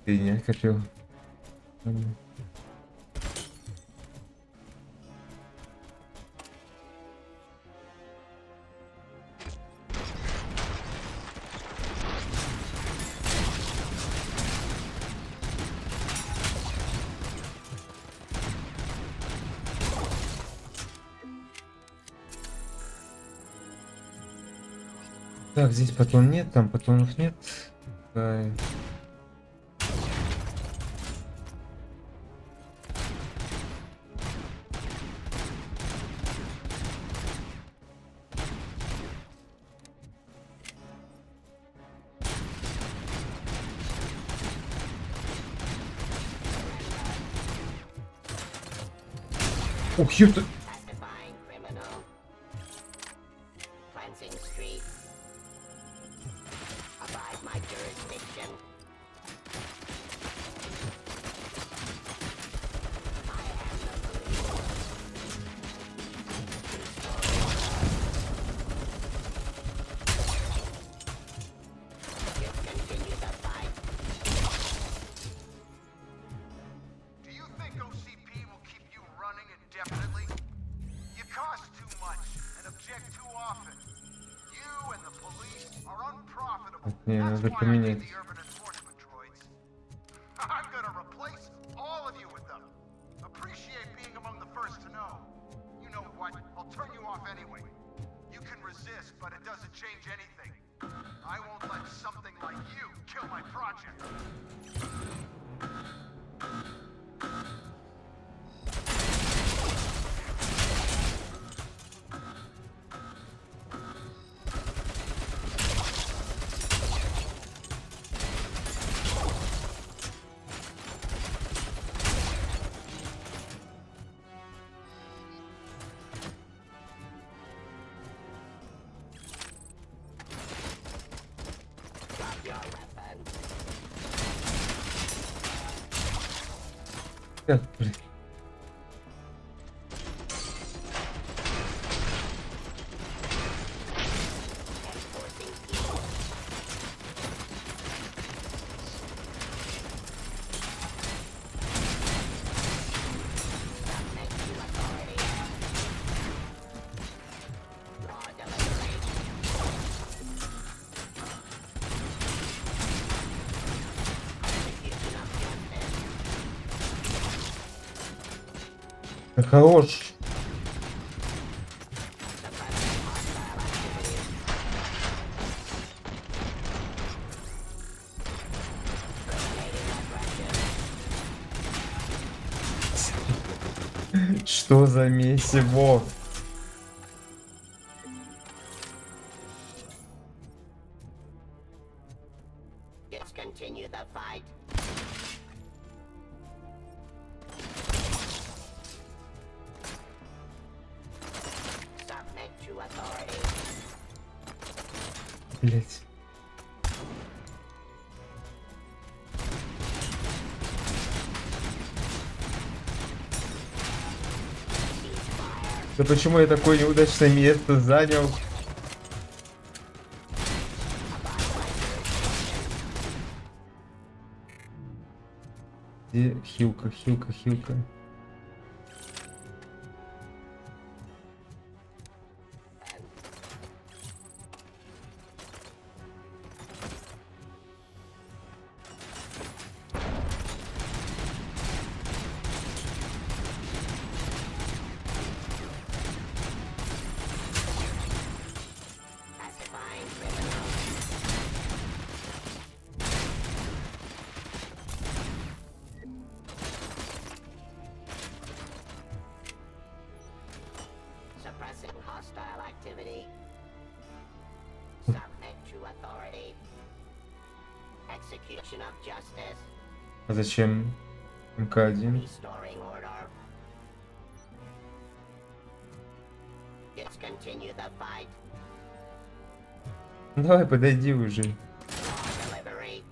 Ты не хотел. Так, здесь патрон нет, там патронов нет. Да. Ух, ёпта! Do you think OCP will keep you running indefinitely? You cost too much and object too often. You and the police are unprofitable. Не, That's надо why I поменять. made the urban enforcement droids. I'm gonna replace all of you with them. Appreciate being among the first to know. You know what? I'll turn you off anyway. You can resist, but it doesn't change anything. I won't let something like you kill my project. Блин. Да хорош. Что за месиво? Discontinue the fight. Submit to authority. Блять. Да почему я такое неудачное место занял? Где хилка, хилка, хилка? Suppressing hostile activity. Submit to authority. Execution of justice. А зачем МК-1? Restoring order. Discontinue the fight. Давай, подойди уже. Delivery.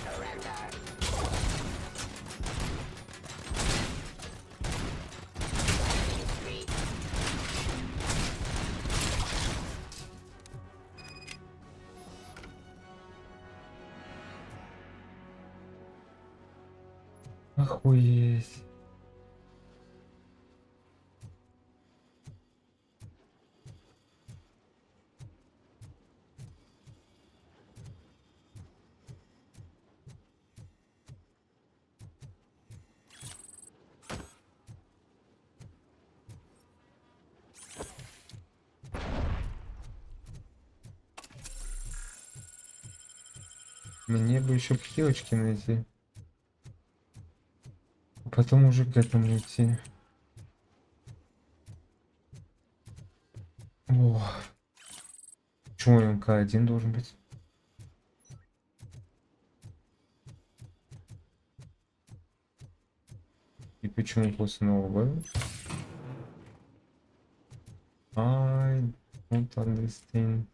Surrender. Street. Охуеть. Мне бы еще пилочки найти. Потом уже к этому идти. О. Почему МК-1 должен быть? И почему после нового? I don't understand.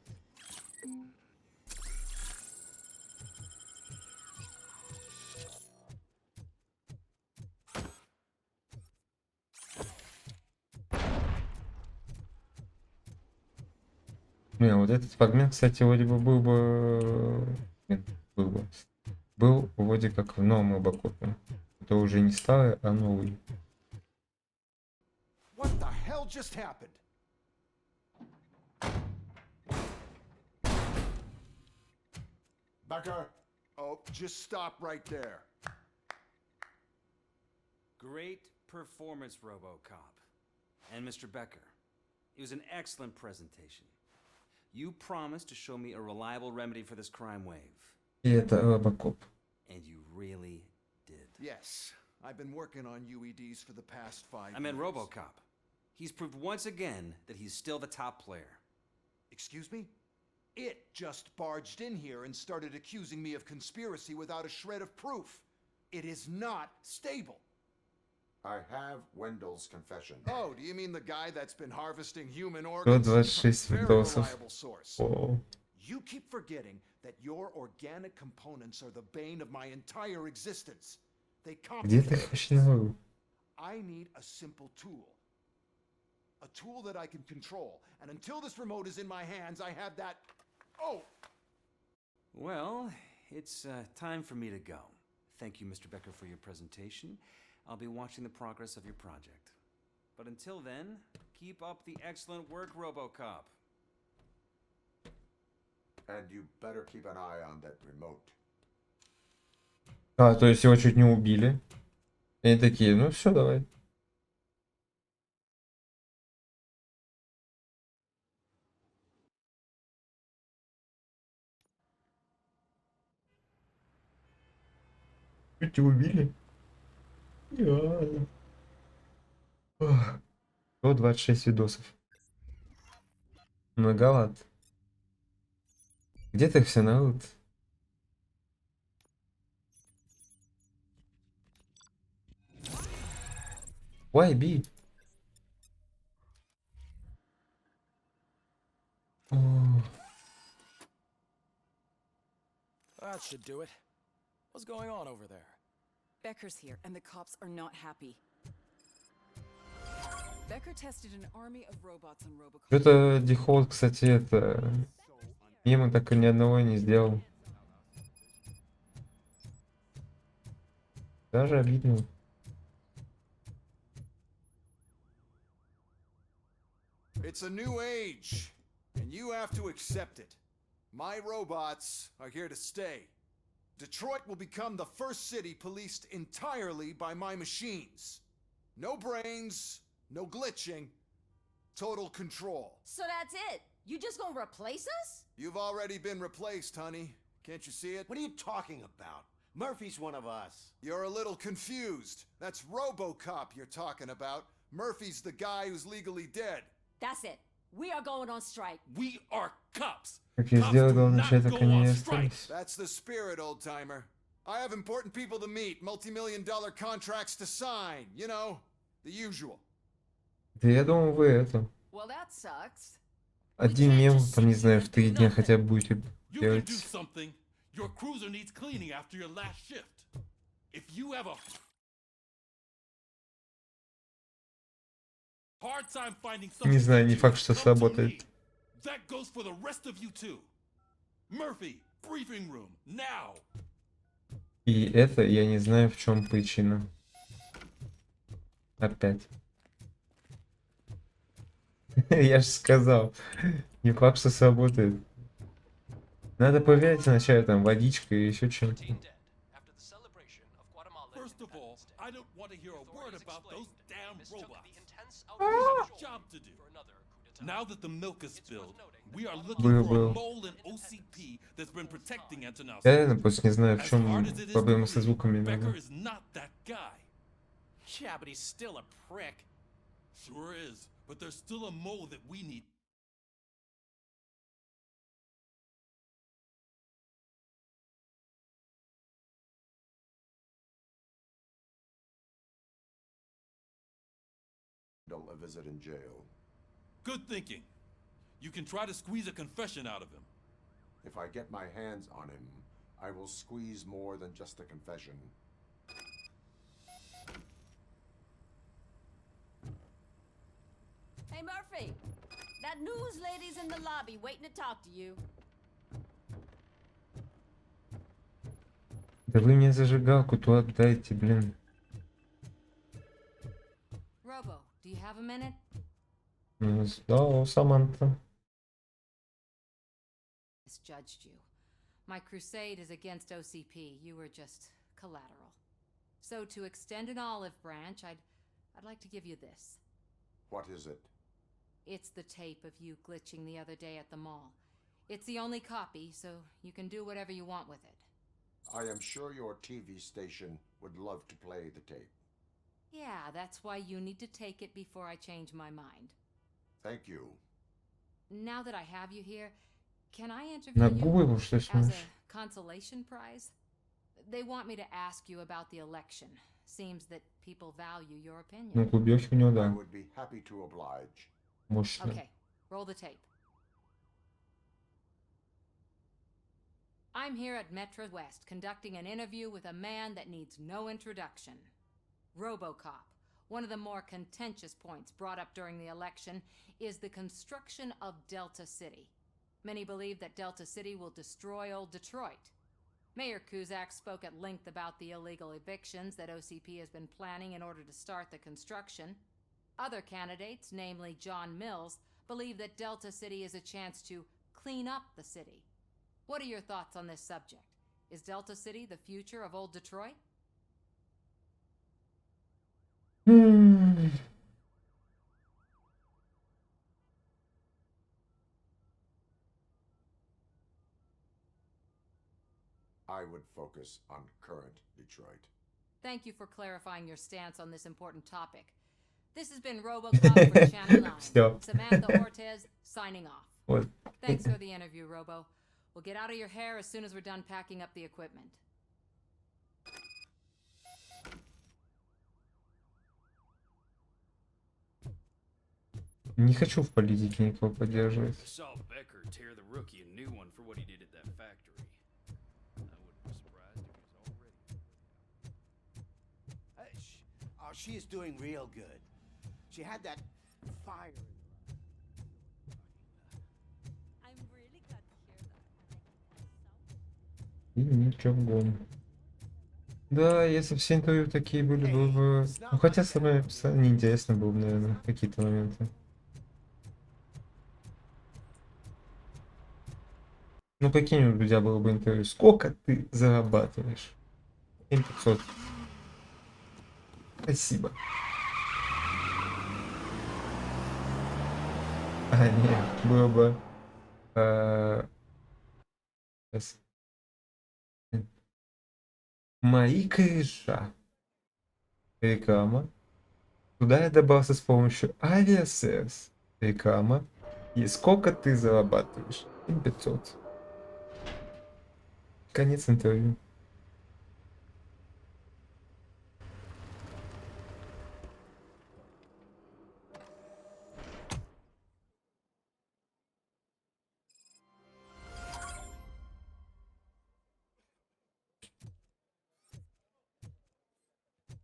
Не, вот этот фрагмент, кстати, вроде бы был бы... Нет, был вроде как в новом робокопе. Это уже не старый, а новый. What the hell just happened? Becker? Oh, just stop right there. Great performance, RoboCop. And Mr. Becker, it was an excellent presentation. You promised to show me a reliable remedy for this crime wave. И это робокоп. And you really did. Yes, I've been working on UEDs for the past 5 years. I meant RoboCop. He's proved once again that he's still the top player. Excuse me? It just barged in here and started accusing me of conspiracy without a shred of proof. It is not stable. I have Wendell's confession. Oh, do you mean the guy that's been harvesting human organs? 126 Very видосов. reliable source. О. You keep forgetting that your organic components are the bane of my entire existence. They Где ты complicate их вообще находил? I need a simple tool. A tool that I can control. And until this remote is in my hands, I have that... Oh! Well, it's time for me to go. Thank you, Mr. Becker, for your presentation. I'll be watching the progress of your project. But until then, keep up the excellent work, RoboCop. And you better keep an eye on that remote. А, то есть его чуть не убили. И они такие, ну все, давай. Чуть его убили? Реально. 126 видосов. Многовато. Где ты их все народ? Why be? That should do it. What's going on over there? Becker's here, and the cops are not happy. Becker tested an army of robots on RoboCop. Что-то дефолт, кстати, это... Мимо так и ни одного не сделал. Даже обидно. It's a new age, and you have to accept it. My robots are here to stay. Detroit will become the first city policed entirely by my machines. No brains, no glitching, total control. So that's it? You just gonna replace us? You've already been replaced, honey. Can't you see it? What are you talking about? Murphy's one of us. You're a little confused. That's RoboCop you're talking about. Murphy's the guy who's legally dead. That's it. We are going on strike. We are cops. Как я сделал, главное, что это не остались. That's the spirit, old-timer. I have important people to meet, multi-million-dollar contracts to sign. You know, the usual. Да я думал, вы это... Well, that sucks. Один мем, там, не знаю, в 3 дня хотя бы будете You can делать. do something. Your cruiser needs cleaning after your last shift. If you have a hard time finding something Не знаю, to не do, факт, что come to сработает. me. That goes for the rest of you too. Murphy, briefing room, now. И это я не знаю, в чем причина. Опять. Я же сказал, не факт, что сработает. Надо проверять сначала там водичкой и еще чем-то. First of all, I don't want to hear a word about those damn robots. We have a job to do. Now that the milk is spilled, we are looking Был, for a был. mole in OCP that's been protecting Antonovsky. Я реально просто не знаю, в As чем hard as it is to проблема со believe, звуками Becker иногда. is not that guy. Yeah, but he's still a prick. Sure is, but there's still a mole that we need. A visit in jail. Good thinking. You can try to squeeze a confession out of him. If I get my hands on him, I will squeeze more than just a confession. Hey, Murphy! That news lady's in the lobby waiting to talk to you. Да вы мне зажигалку ту отдайте, блин. Robo, do you have a minute? Да, Саманта. Misjudged you. My crusade is against OCP. You were just collateral. So to extend an olive branch, I'd like to give you this. What is it? It's the tape of you glitching the other day at the mall. It's the only copy, so you can do whatever you want with it. I am sure your TV station would love to play the tape. Yeah, that's why you need to take it before I change my mind. Thank you. Now that I have you here, can I interview На you губы его что as снимешь? a consolation prize? They want me to ask you about the election. Seems that people value your opinion. Ну, губёчку у него, I да. would be happy to oblige. Мощно. Okay, roll the tape. I'm here at Metro West conducting an interview with a man that needs no introduction. RoboCop. One of the more contentious points brought up during the election is the construction of Delta City. Many believe that Delta City will destroy old Detroit. Mayor Cusack spoke at length about the illegal evictions that OCP has been planning in order to start the construction. Other candidates, namely John Mills, believe that Delta City is a chance to clean up the city. What are your thoughts on this subject? Is Delta City the future of old Detroit? I would focus on current Detroit. Thank you for clarifying your stance on this important topic. This has been RoboCop for Channel 9. Всё. Samantha Ortez signing off. Вот. Thanks for the interview, Robo. We'll get out of your hair as soon as we're done packing up the equipment. Не хочу в политике никого поддерживать. Saw Becker tear the rookie a new one for what he did at that factory. I wouldn't be surprised if he's already. Oh, she is doing real good. She had that fire. I'm really glad to hear that. И ничего. Да, если все интервью такие были, было бы... Ну, хотя самое неинтересно было бы, наверное, какие-то моменты. Ну, прикинь, у друзья было бы интервью. Сколько ты зарабатываешь? 7500. Спасибо. А, нет, было бы... Сейчас. Мои кореша. Реклама. Туда я добрался с помощью авиасервис. Реклама. И сколько ты зарабатываешь? 500. Конец интервью.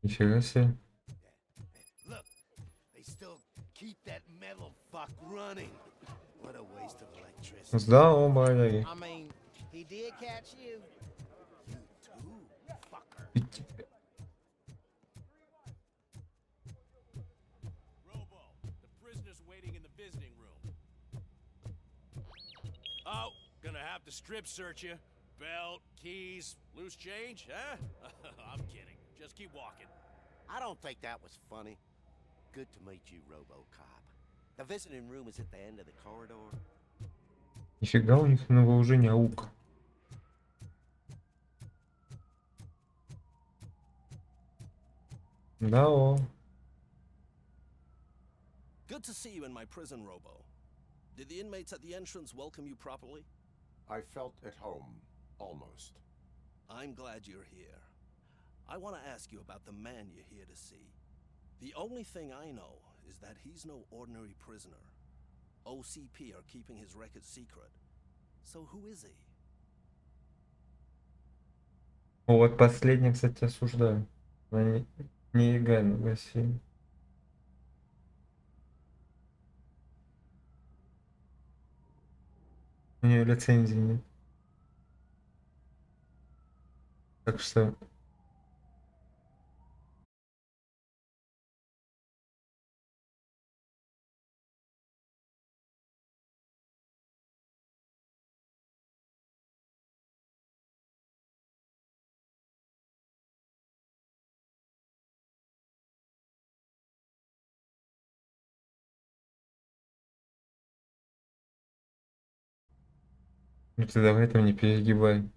Нифига себе. Look, they still keep that metal fuck running. What a waste of electricity. Здорово, боевик. I mean, he did catch you. You too, fucker. Robo, the prisoner's waiting in the visiting room. Oh, gonna have to strip search you. Belt, keys, loose change, huh? I'm kidding. Just keep walking. I don't think that was funny. Good to meet you, RoboCop. The visiting room is at the end of the corridor. Нифига у них на вооружение аук. Да, о. Good to see you in my prison, Robo. Did the inmates at the entrance welcome you properly? I felt at home, almost. I'm glad you're here. I want to ask you about the man you're here to see. The only thing I know is that he's no ordinary prisoner. OCP are keeping his record secret. So who is he? Вот последний, кстати, осуждаю. Она нелегально в России. У нее лицензии нет. Так что... Ну ты давай там не перегибай.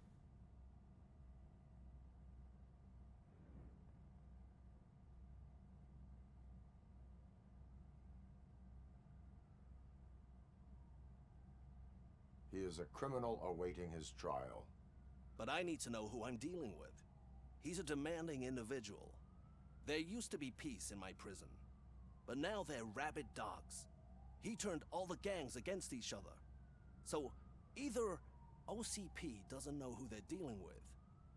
He is a criminal awaiting his trial. But I need to know who I'm dealing with. He's a demanding individual. There used to be peace in my prison, but now they're rabid dogs. He turned all the gangs against each other. So either OCP doesn't know who they're dealing with,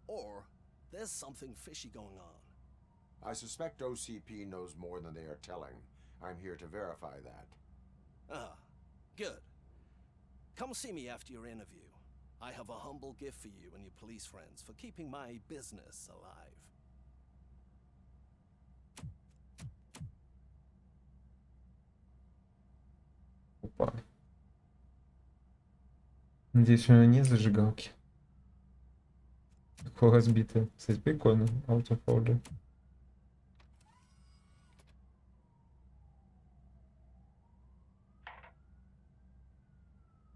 or there's something fishy going on. I suspect OCP knows more than they are telling. I'm here to verify that. Ah, good. Come see me after your interview. I have a humble gift for you and your police friends for keeping my business alive. Опа. Надеюсь, у него нет зажигалки. Такое разбитое. Кстати, прикольно. Out of order.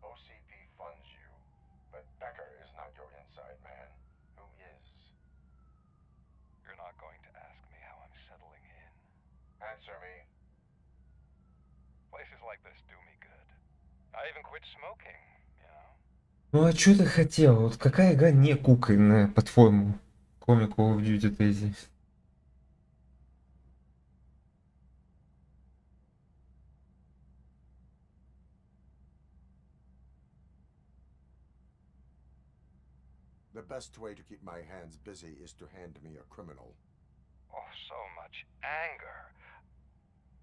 OCP funds you, but Becker is not your inside man. Who is? You're not going to ask me how I'm settling in. Answer me. Places like this do me good. I even quit smoking, you know. Ну а что ты хотел? Вот какая игра не кукольная, по-твоему? Кроме Call of Duty Daisy. The best way to keep my hands busy is to hand me a criminal. Oh, so much anger.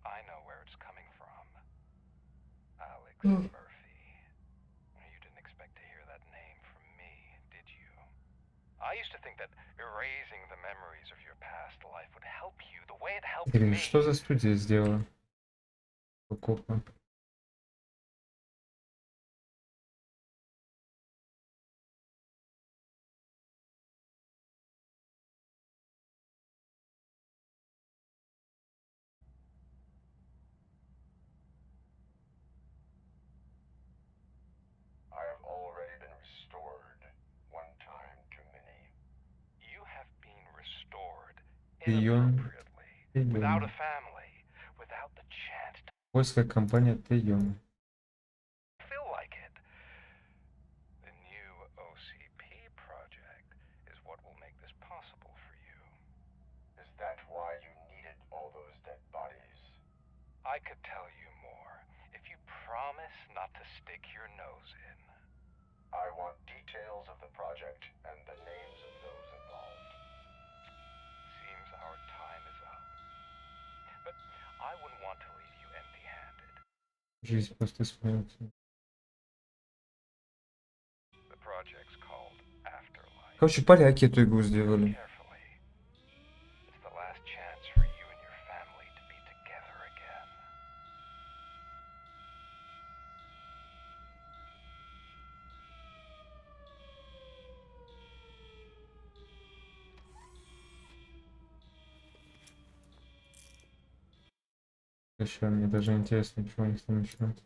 I know where it's coming from. Alexu Mёrfi. You didn't expect to hear that name from me, did you? I used to think that erasing the memories of your past life would help you the way it helped Блин, me. что за студия сделала? Робокопа. I have already been restored. One time too many. You have been restored Тейон. inappropriately, without a family, without the chance to Польская компания Тейон. feel like it. The new OCP project is what will make this possible for you. Is that why you needed all those dead bodies? I could tell you more if you promise not to stick your nose in. I want details of the project and the names of those involved. Seems our time is up. But I wouldn't want to leave you empty-handed. Жизнь просто смеется. The project's called Afterlife. Короче, поляки эту игру сделали. It's the last chance for you and your family to be together again. Сейчас мне даже интересно, чего они там начнут.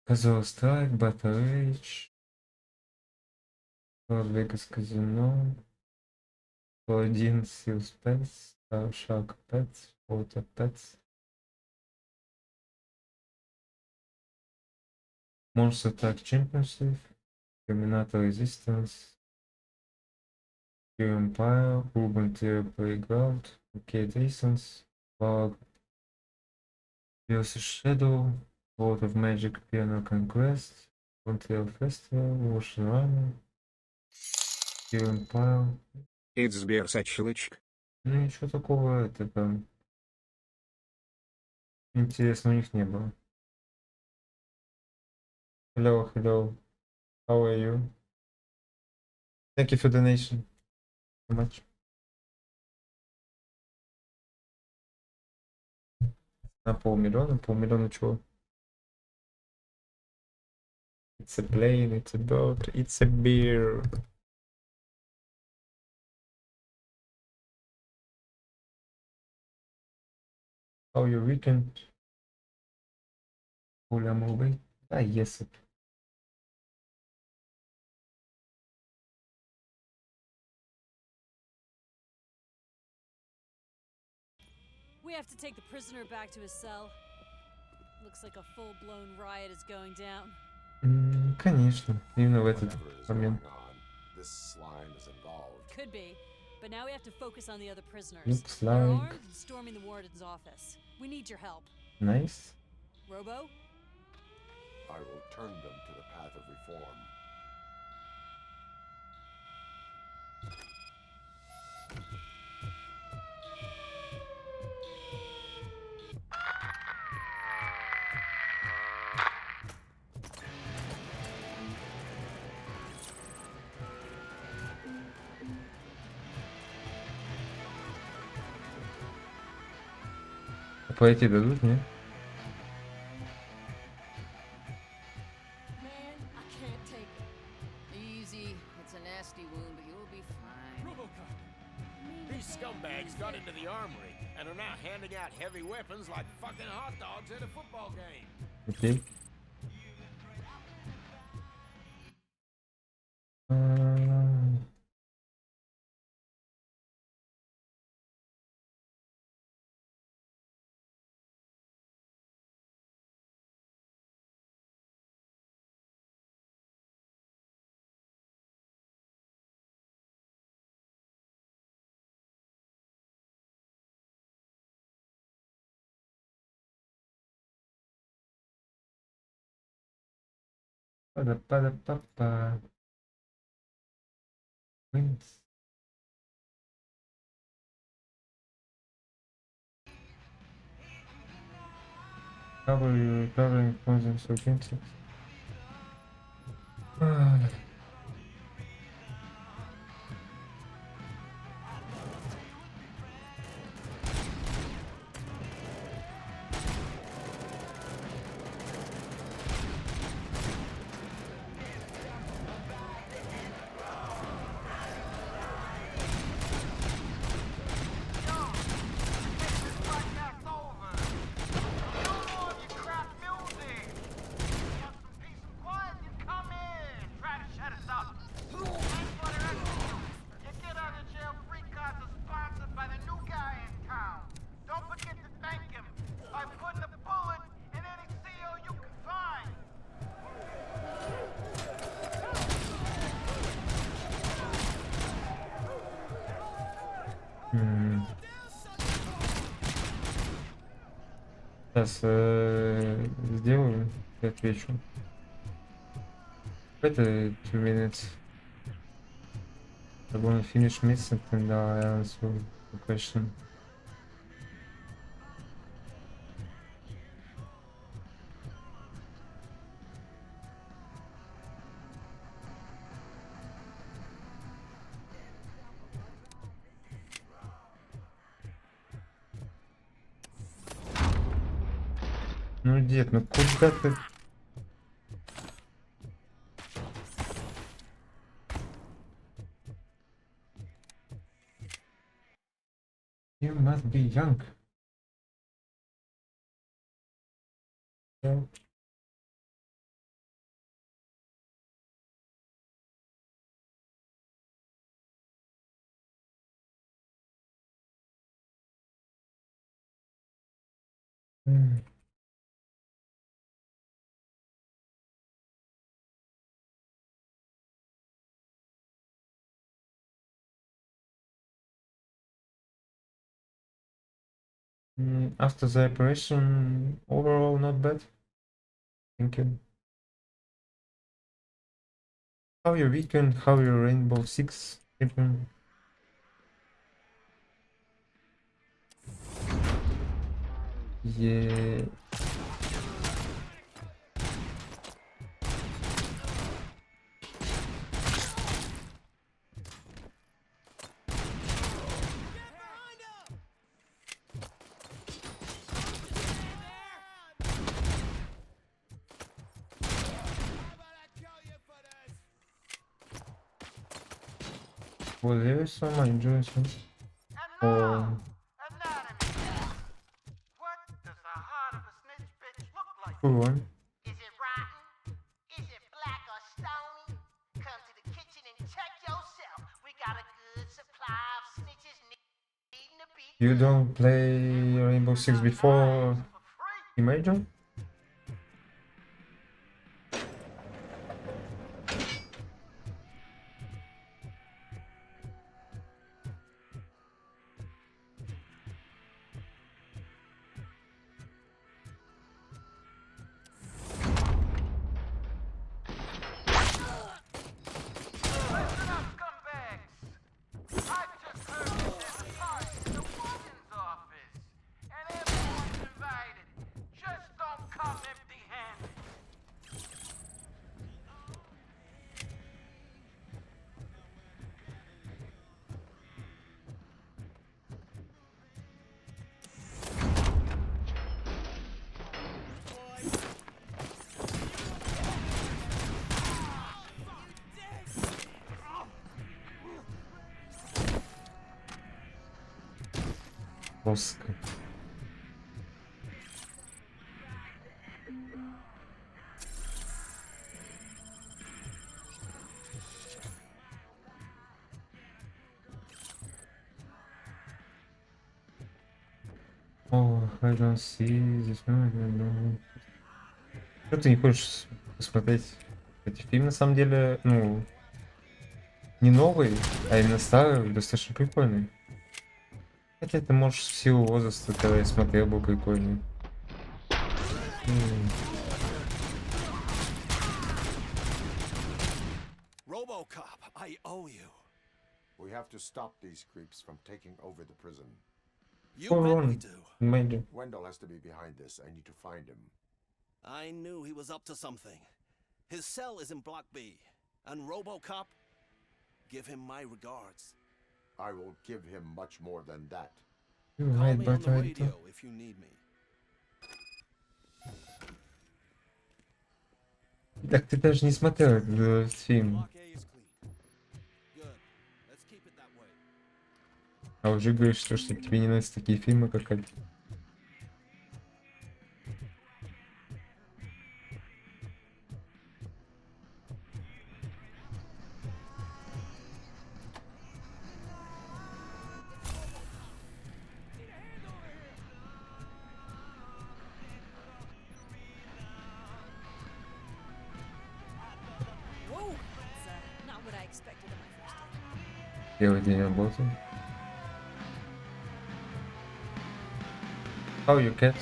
Казал Страйк, Battle Rage, Vegas Казино, Паладин, Силс Пэтс, Шаг Пэтс, Фото Пэтс, Monster Truck Championship, Terminator Resistance, Pure Empire, Urban Terror Playground, Arcade Reasons, Bug, Versus Shadow, World of Magic Piano Conquest, Montreal Festival, Ocean Runner, Pure Empire. It's Сбер сочилочек. Ну ничего такого, это там интересно у них не было. Hello, hello. How are you? Thank you for donation. So much. На полмиллиона чего? It's a plane, it's a boat, it's a beer. How your weekend? Оля Мовей? А, yes. We have to take the prisoner back to his cell. Looks like a full-blown riot is going down. Конечно, именно в этот момент. This slime is involved. Could be, but now we have to focus on the other prisoners. Looks They're like- armed and storming the warden's office. We need your help. Nice. Robo? I will turn them to the path of reform. Пройти дадут, не? Man, I can't take it. Easy. It's a nasty wound, but you'll be fine. RoboCop! These scumbags got into the armory and are now handing out heavy weapons like fucking hot dogs at a football game. Окей. Пада-пада-па-па. Вынес. Cover you recovering from them so gentle. Сейчас сделаю и отвечу. Это 2 minutes. I'm gonna finish missing and I answer the question. Ну, дед, ну куда ты? You must be young. Yeah. After the operation, overall not bad. Thank you. How your weekend? How your Rainbow Six? Yeah. Was there some enjoyment? Oh. Cool one. Is it rotten? Is it black or stony? Come to the kitchen and check yourself. We got a good supply of snitches needing to be. You don't play Rainbow Six before Imagine? Жестко. О, I don't see this one. Что ты не хочешь посмотреть эти фильмы, на самом деле, ну, не новый, а именно старый, достаточно прикольный. Хотя ты можешь в силу возраста, когда я смотрел, был прикольный. RoboCop, I owe you. We have to stop these creeps from taking over the prison. You bet we do. Wendell has to be behind this. I need to find him. I knew he was up to something. His cell is in Block B. And RoboCop, give him my regards. I will give him much more than that. Call me on the radio if you need me. Так ты даже не смотрел этот фильм. А уже говоришь, что тебе не нравятся такие фильмы, как это. Первый день работы. How you cat?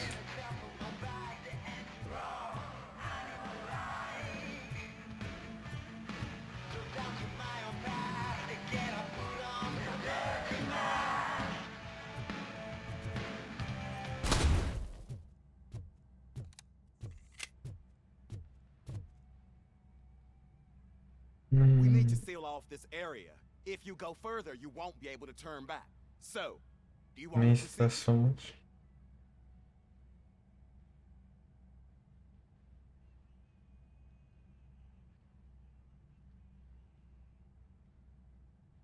We need to seal off this area. If you go further, you won't be able to turn back. So, do you want me to Miss so much.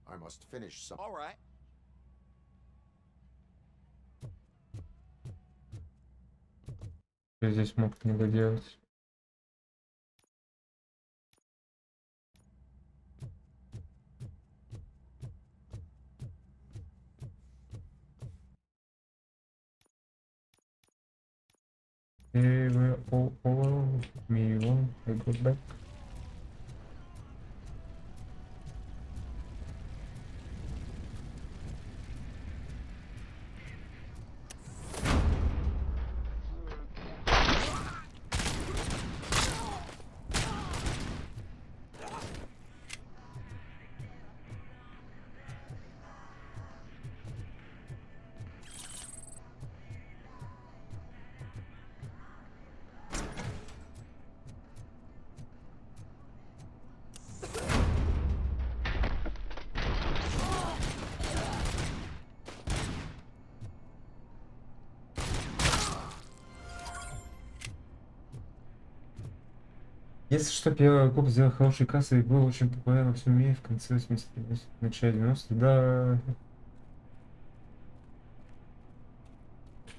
I must finish some. All right. Что здесь мог не доделать? Me one, I go back. Если что, первый ROBOCOP сделал хорошие кассы и был очень популярен во всем мире в конце 80-х, в начале 90-х, да.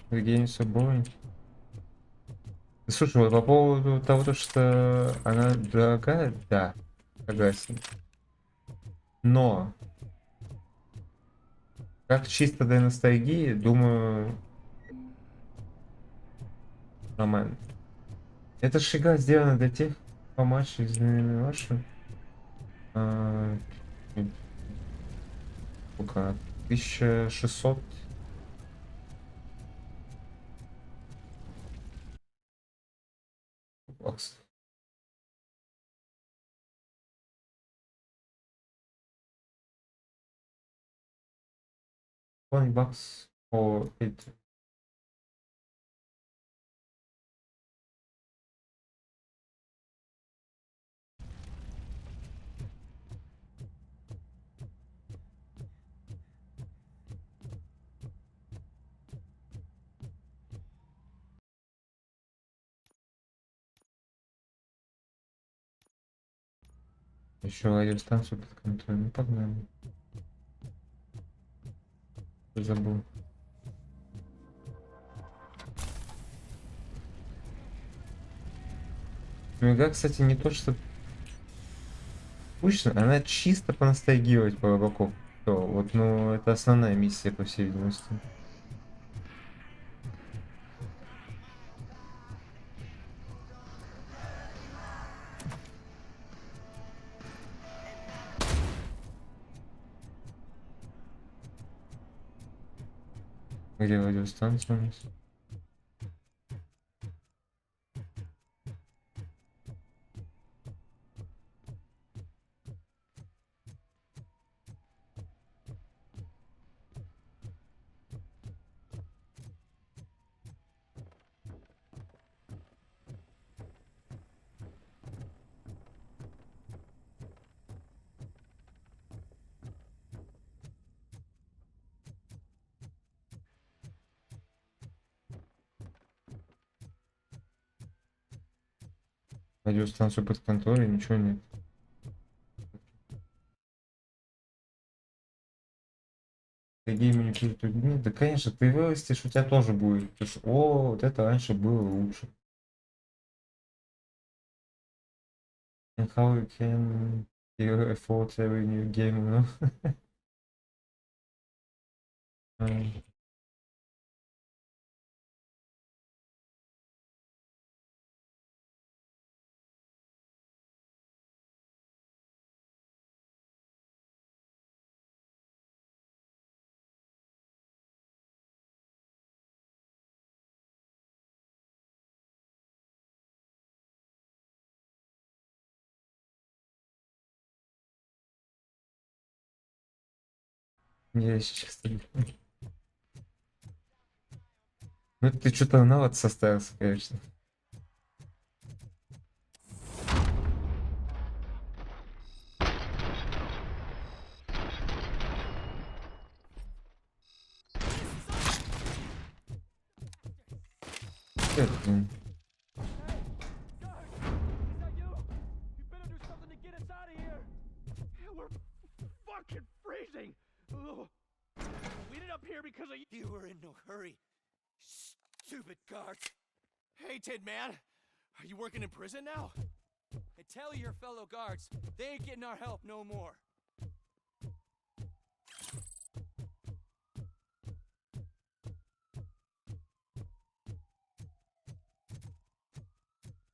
Game собой. Слушай, вот по поводу того, что она дорогая, да, согласен. Но как чисто для ностальгии, думаю, нормально. Это ж игра сделана для тех, помаче из ваши. Сколько? 1600. Баксов. $20 for it. Еще радиостанцию под контролем. Ну, погнали. Забыл. Игра, кстати, не то, что скучно, она чисто поностальгировать по ROBOCOP. Вот, ну, это основная миссия, по всей видимости. Где радиостанция у нас? Радиостанцию под контролем, ничего нет. Какие манипулируют людьми? Да, конечно, ты вырастешь, у тебя тоже будет. Потому что, о, вот это раньше было лучше. And how you can afford every new game, you know? Я сейчас... Ну ты что-то на вот составился, конечно. Это... Freezing! Ugh. We ended up here because of you. You were in no hurry. Stupid guards. Hey, Tin Man. Are you working in prison now? And tell your fellow guards, they ain't getting our help no more.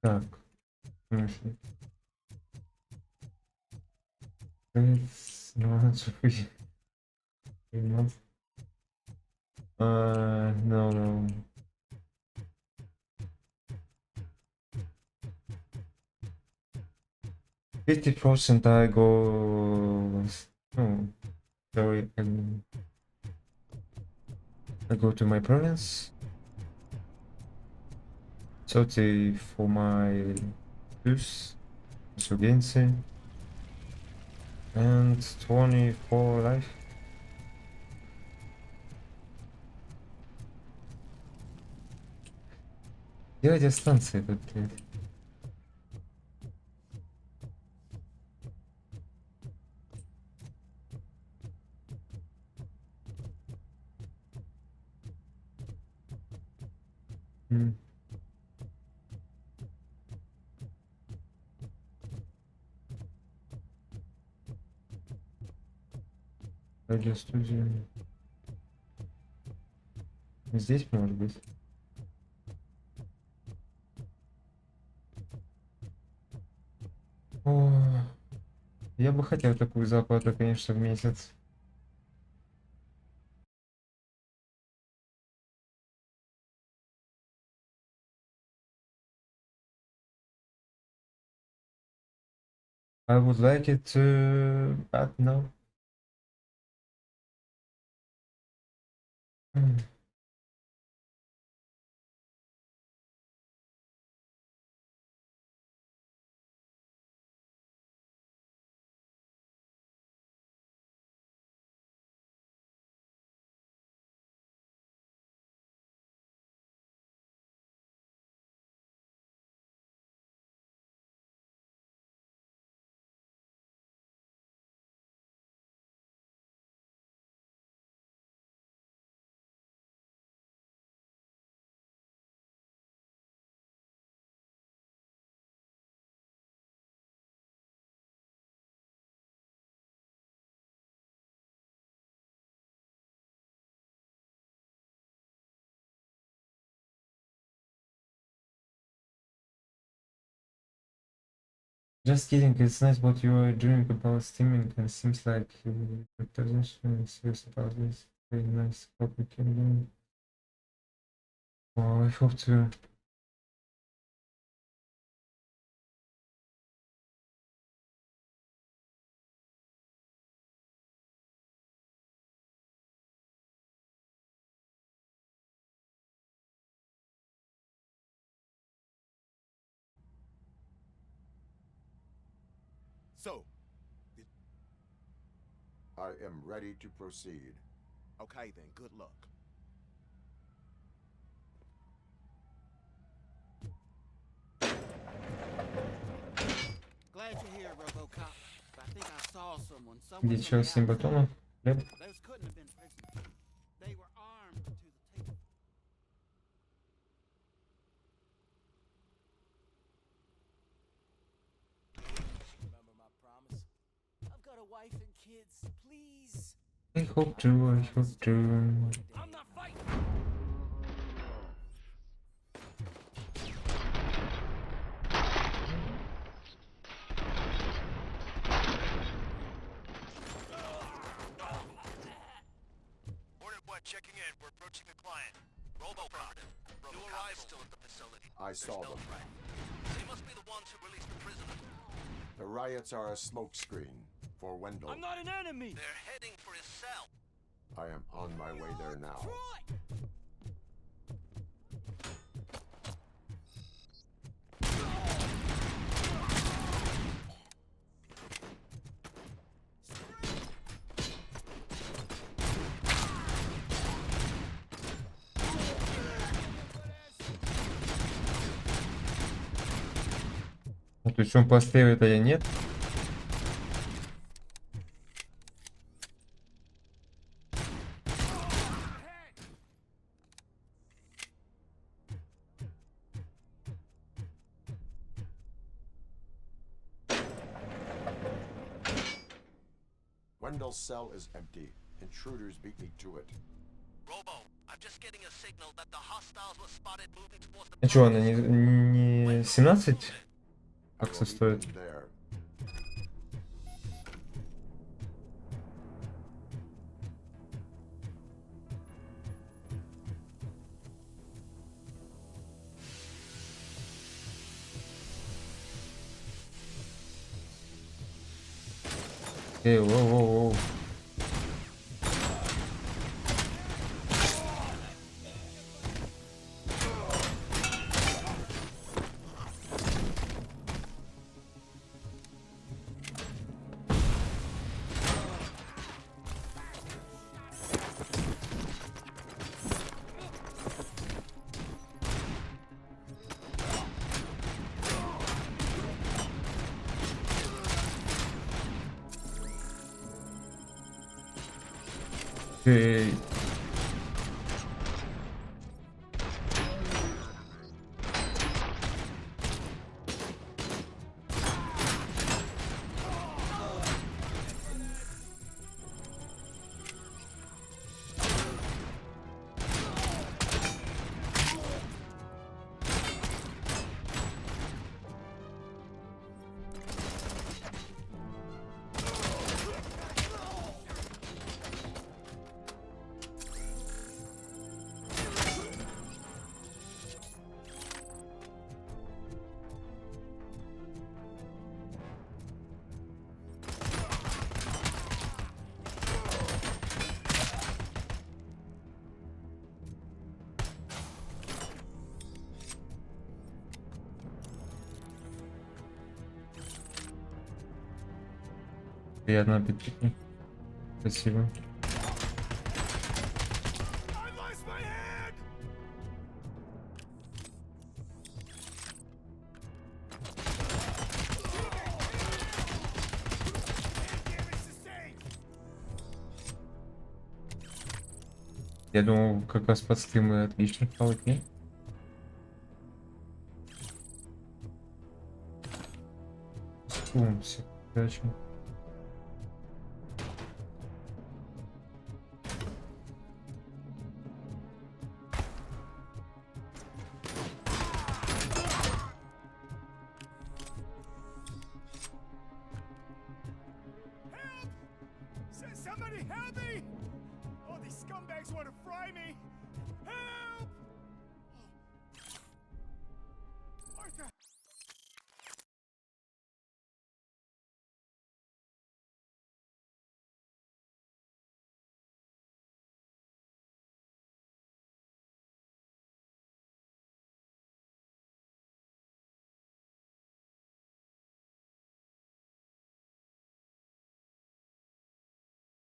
Так. Конечно. No. 50% I go. Oh, sorry. I go to my province. 30 for my plus, insurgency, and 20 for life. Где радиостанция тут, блядь? Радиостудия. Здесь может быть. О, я бы хотел такую зарплату, конечно, в месяц. I would like it to, but no. Just kidding, it's nice what you are doing about streaming and seems like you are serious about this. Very nice. Hope we can do. Oh, I hope to. So, I am ready to proceed. okay then, good luck. Glad you're here, RoboCop. I think I saw someone. Еще 7 батонов. Хлеб. Those couldn't have been prisoners. They were armed to the teeth. Remember my promise? I've got a wife and kids. Please. I hope to. I'm not fighting. Checking in. We're approaching the client. RoboCop. New arrivals still at the facility. I saw them. They must be the ones who released the prisoner. The riots are a smokescreen for Wendell. I'm not an enemy. They're heading for his cell. I am on my way there now. То есть он поставит, а я нет? Wendell's cell is empty. Intruders beat me to it. Robo, I'm just getting a signal that the hostiles were spotted moving towards the... А чё, она не 17 баксов стоит? There. Эй, воу-воу-воу. Эй. Приятного аппетита. Спасибо. Я думал, как раз под стримы отлично хавать, нет? Все, короче. Somebody help me! Oh, these scumbags want to fry me! Help! Martha!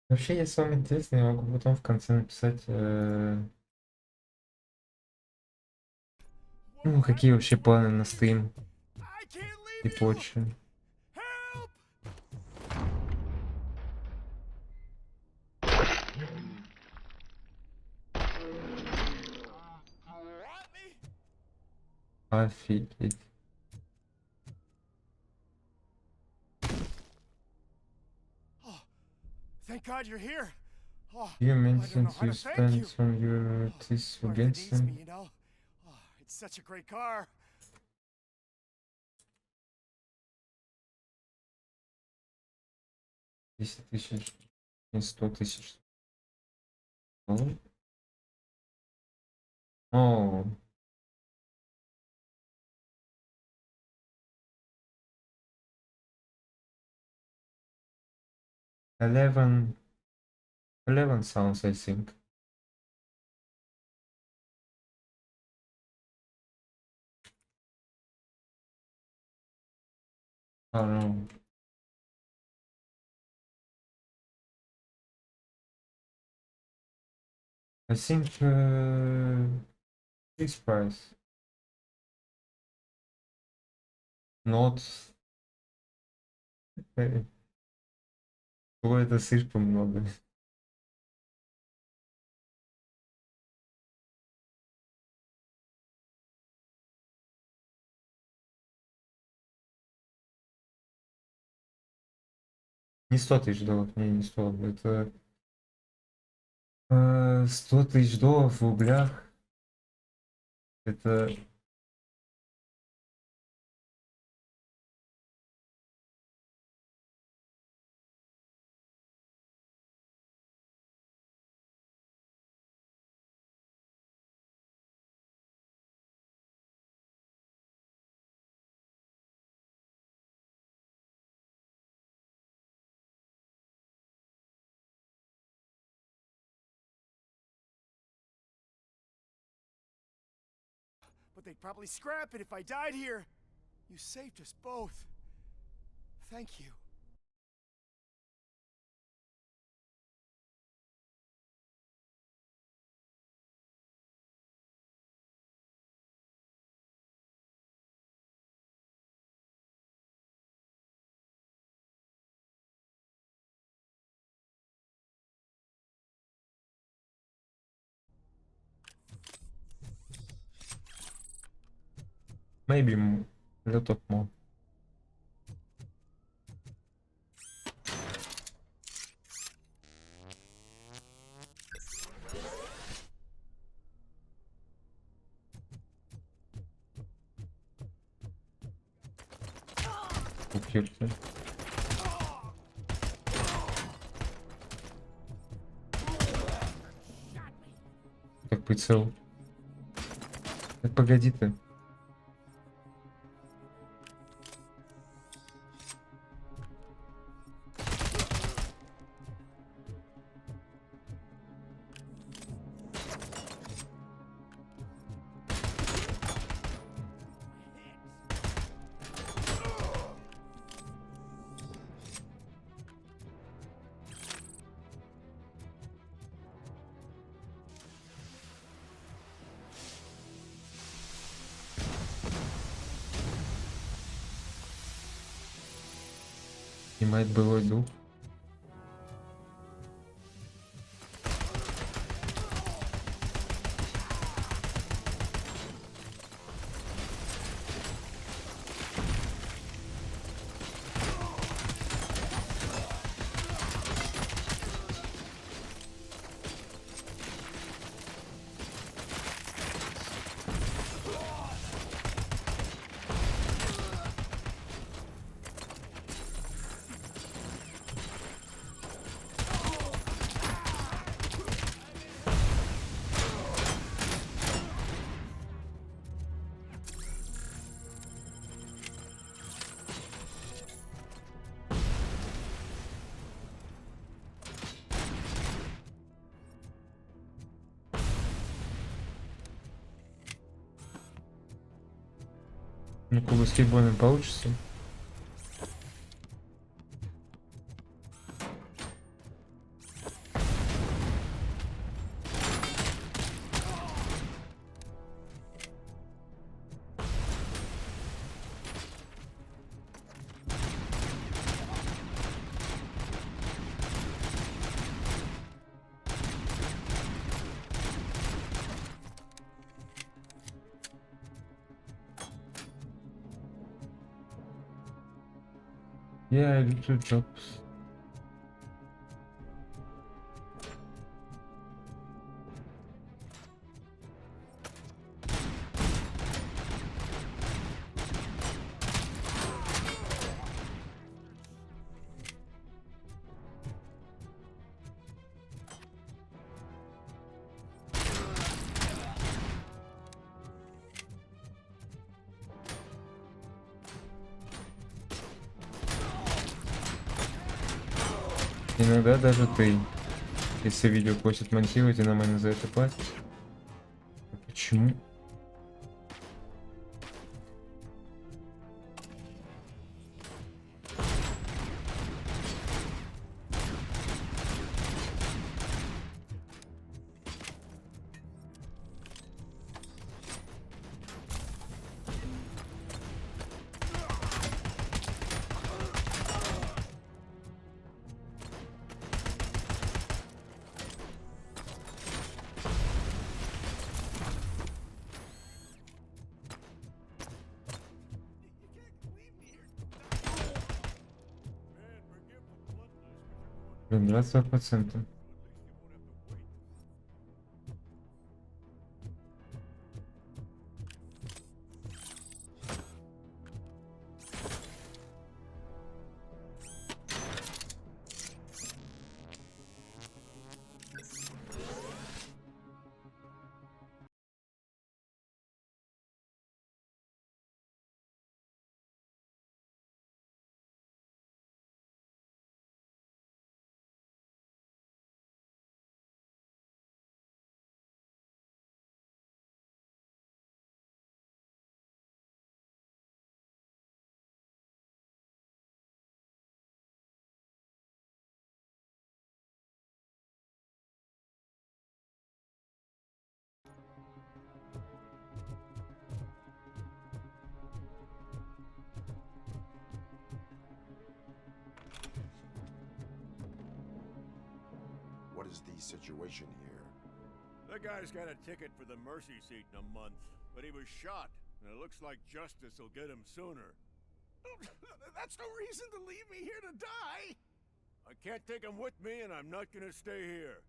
Вообще, если вам интересно, я могу потом в конце написать, ну, какие вообще планы на стрим и прочее. Офигеть. Thank God you're here. Oh, You I don't know mentioned how you to thank you. spent some your this Martha against needs me, him. you know. Oh, it's such a great car. 10 тысяч, не 100 тысяч. Ну. О. Eleven sounds, I think. I don't know. I think this price. Not. Это слишком много. Не 100 тысяч долларов, не 100, это 100 тысяч долларов в рублях. Это But they'd probably scrap it if I died here. You saved us both. Thank you. maybe a lot of more. Упирся. Как прицел. Так погоди ты. Снимает былой дух. Ну-ка, баскетбольным получится. Yeah, little jobs. Иногда даже ты, если видео просят монтировать, и нормально за это платишь. Почему? 22%. What is the situation here? The guy's got a ticket for the mercy seat in a month, but he was shot, and it looks like justice will get him sooner. That's no reason to leave me here to die! I can't take him with me, and I'm not gonna stay here.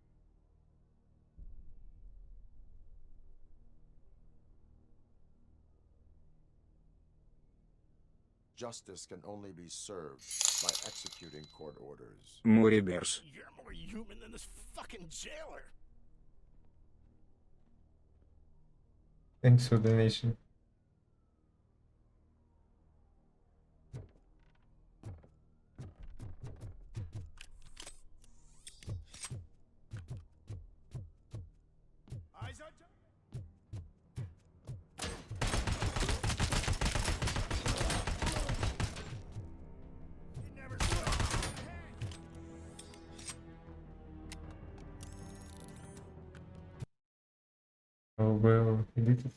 Justice can only be served by executing court orders. Мориберс. You're more human than this fucking jailer! Thanks for the donation. Eyes on Oh well, he did it.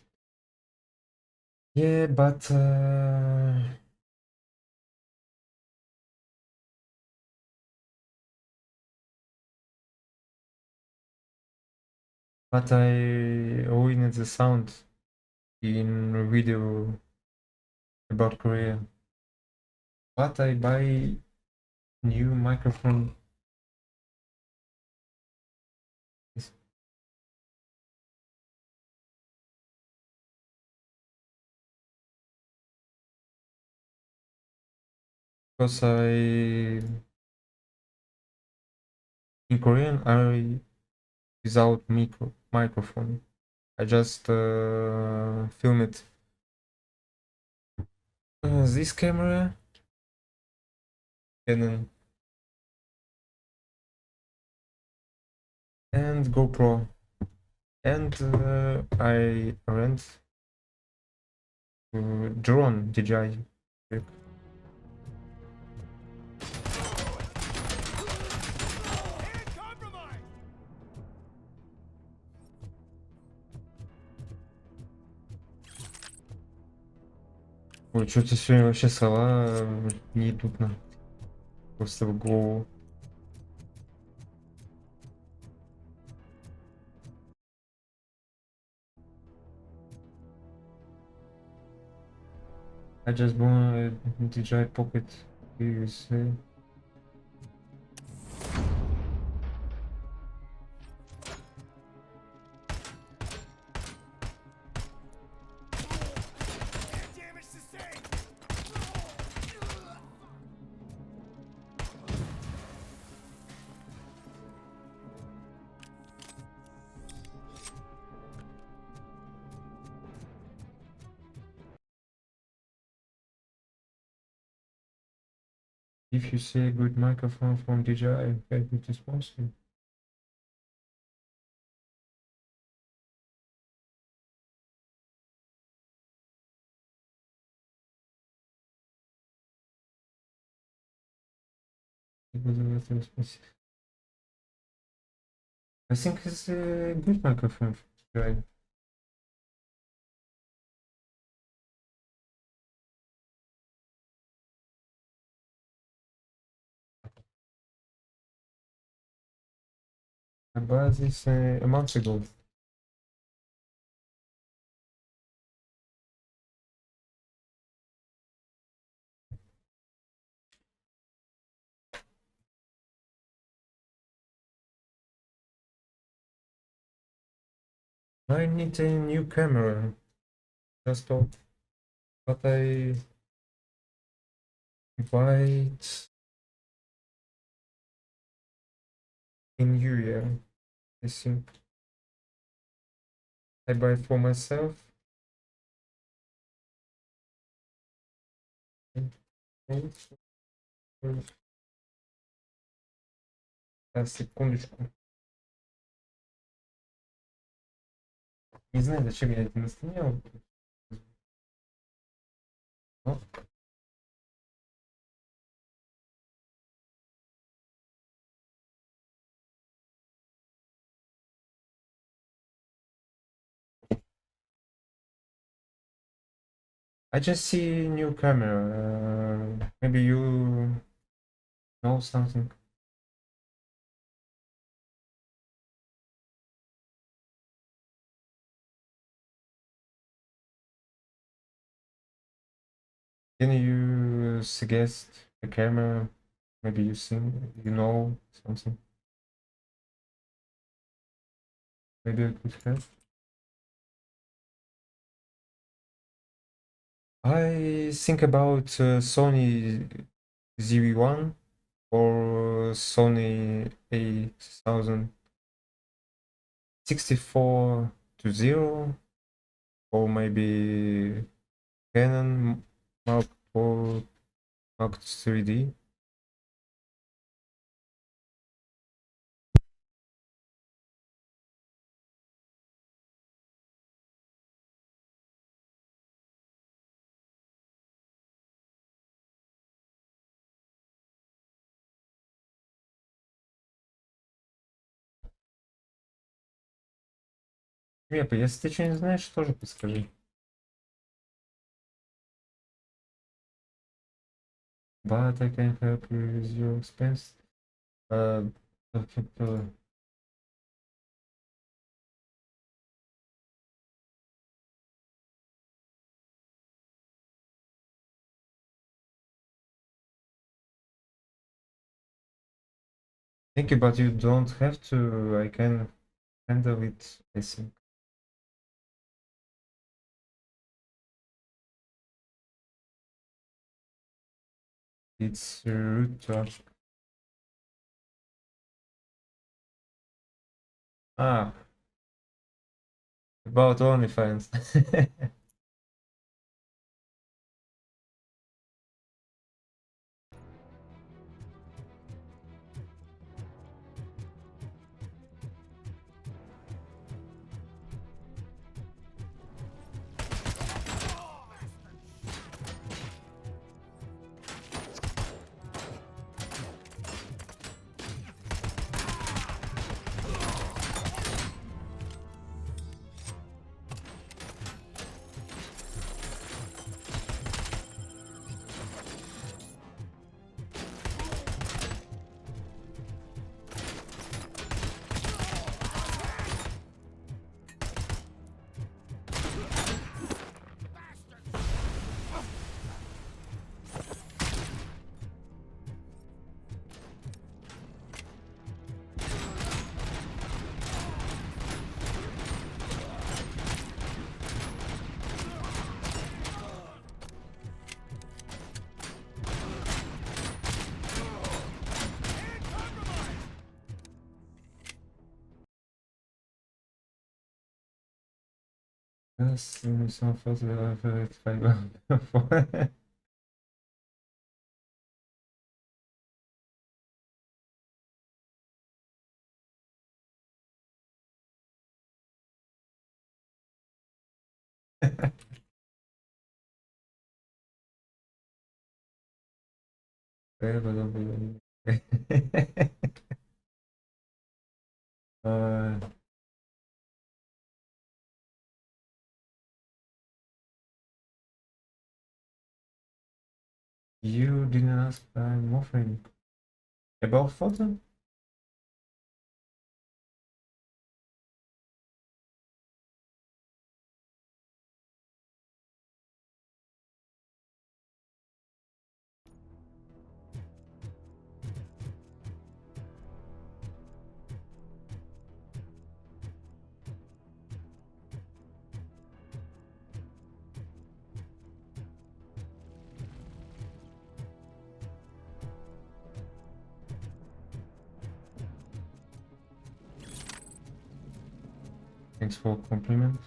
Yeah, but I ruined the sound in a video about Korea. But I buy new microphone. Because in Korean I without microphone. I just film it. This camera, Canon, and GoPro, and I rent drone DJI. Ой, что-то сегодня вообще слова не идут на просто в голову. I just bought a DJI Pocket USA. If you see a good microphone from DJI, help me to sponsor. I think it's a good microphone for DJI. I bought this a month ago. I need a new camera. Just all. But I buy it in New Year, I think. I buy for myself. Сейчас, секундочку. Не знаю, зачем я это настроил. Но... I just see new camera. Maybe you know something. Can you suggest a camera? Maybe you know something. Maybe I could help. I think about Sony ZV-1 or Sony A1000 64-0 or maybe Canon Mark IV Mark 3D. Мепа, если ты что-нибудь знаешь, тоже подскажи. But I can help you with your expense. Thank you, but you don't have to. I can handle it, I think. It's rude to ask. Ah, about OnlyFans. Yes, some photos I've heard 5 You didn't ask I'm offering about photo? Thanks for compliment.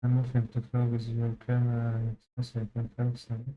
I'm nothing to tell with your camera. It's I can help some.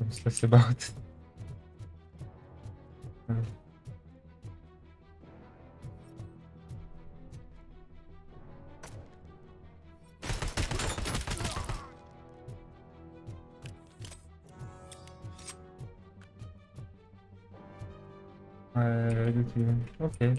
Спасибо. Okay.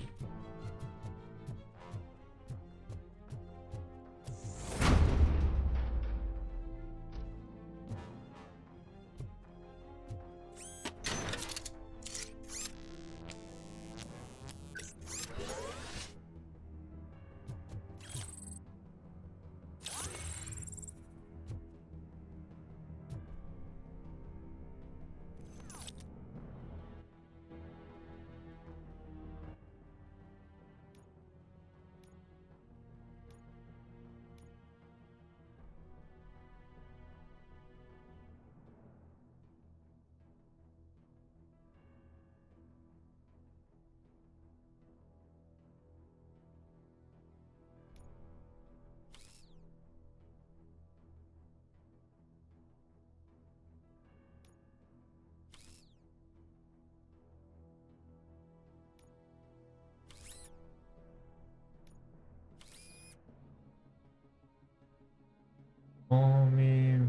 Homie,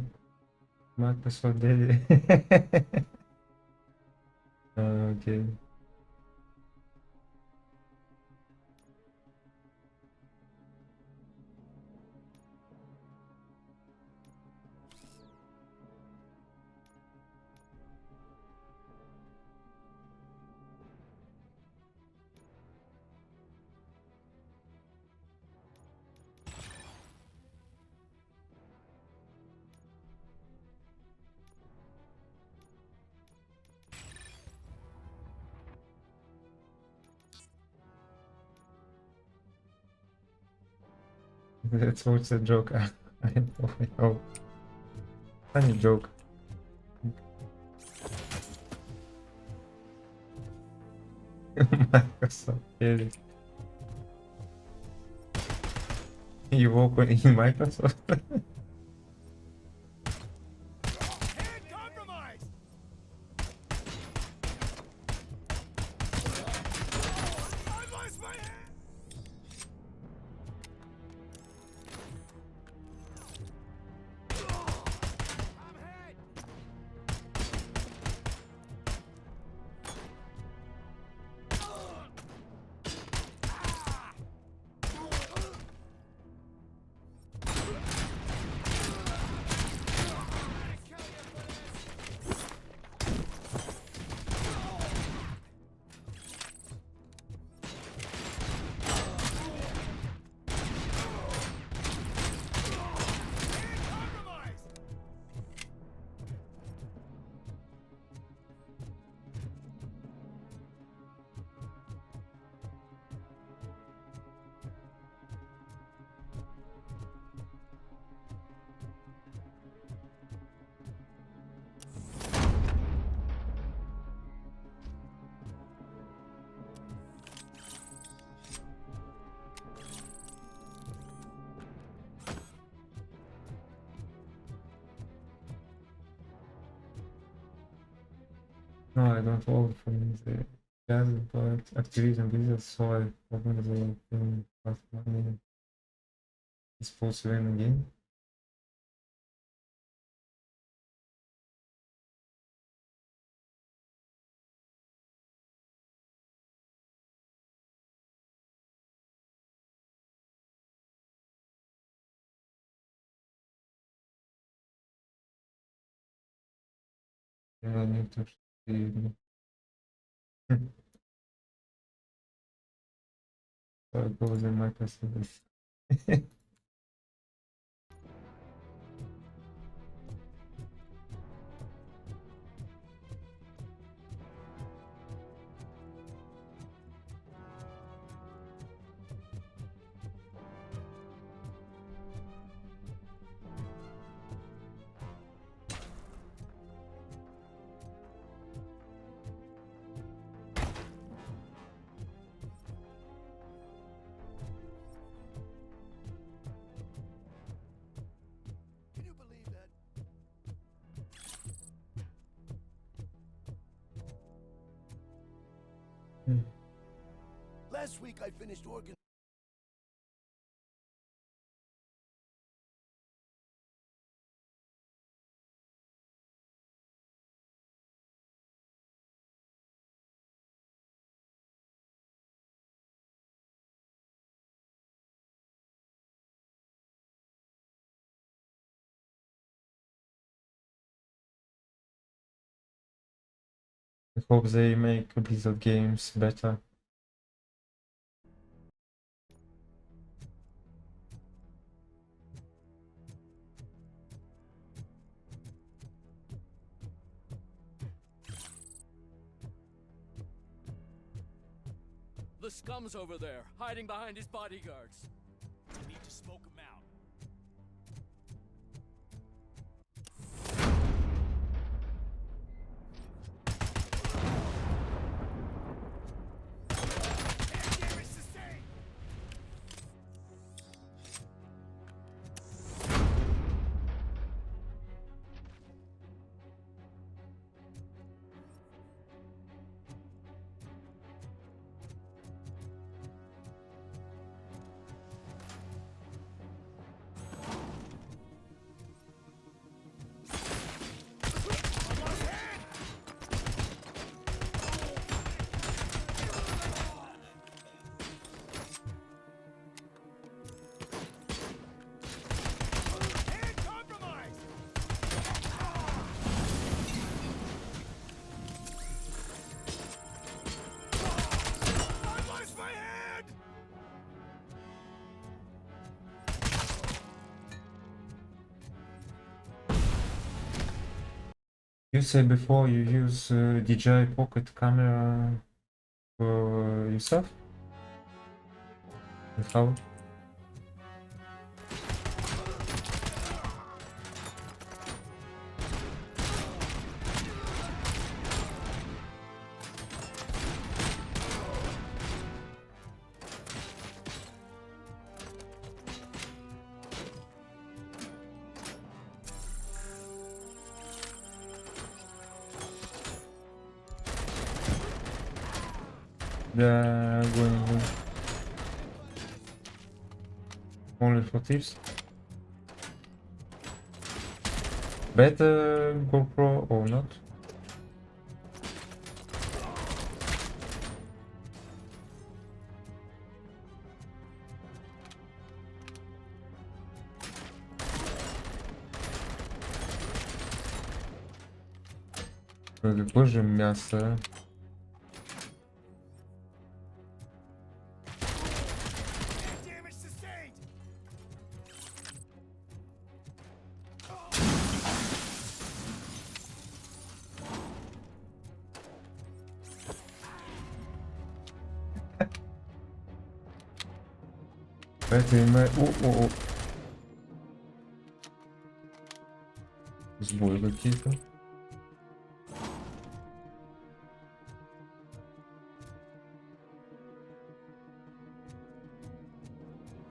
mata só dele. Ok. That's what's a joke. I know. Funny joke. Microsoft. You work in Microsoft? No, I don't work for the jazz, but activism business, so I open the thing fast money. Sports win again. Я не то, что ты... Go за Microsoft. Last week I finished organizing. I hope they make Blizzard games better. The scum's over there, hiding behind his bodyguards. We need to smoke him out. You said before you use DJI Pocket camera for yourself? And how? Да, огонь. Only for tips. Better GoPro or not? Какое же мясо. Это мы... О-о-о. Сбои какие-то.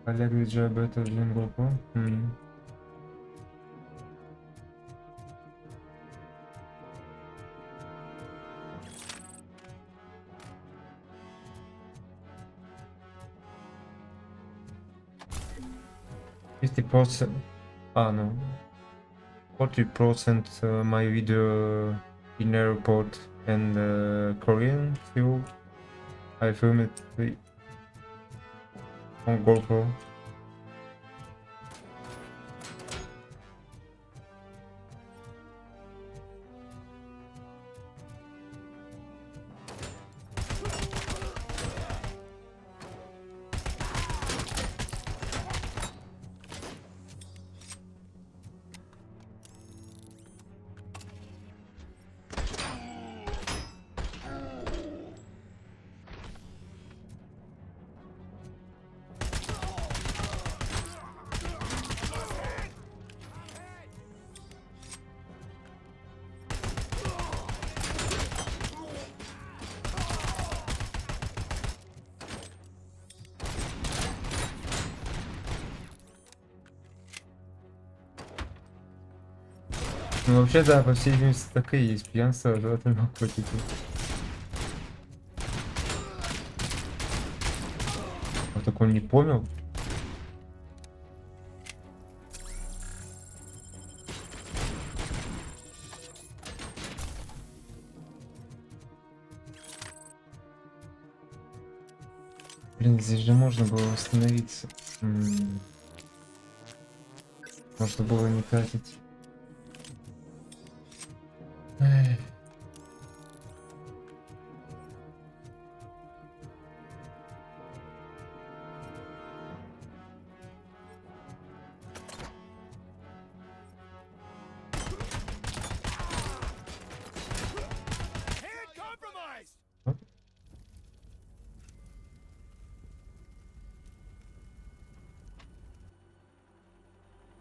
Олег DJI бета GoPro. 50%. Ah no. 40% my video in airport and Korean film. I filmed it on GoPro. Ну вообще да, по всей видимости так и есть. Пьянство в этом наркотике. Вот так он не понял. Блин, здесь же можно было восстановиться. Можно было не тратить. Эх.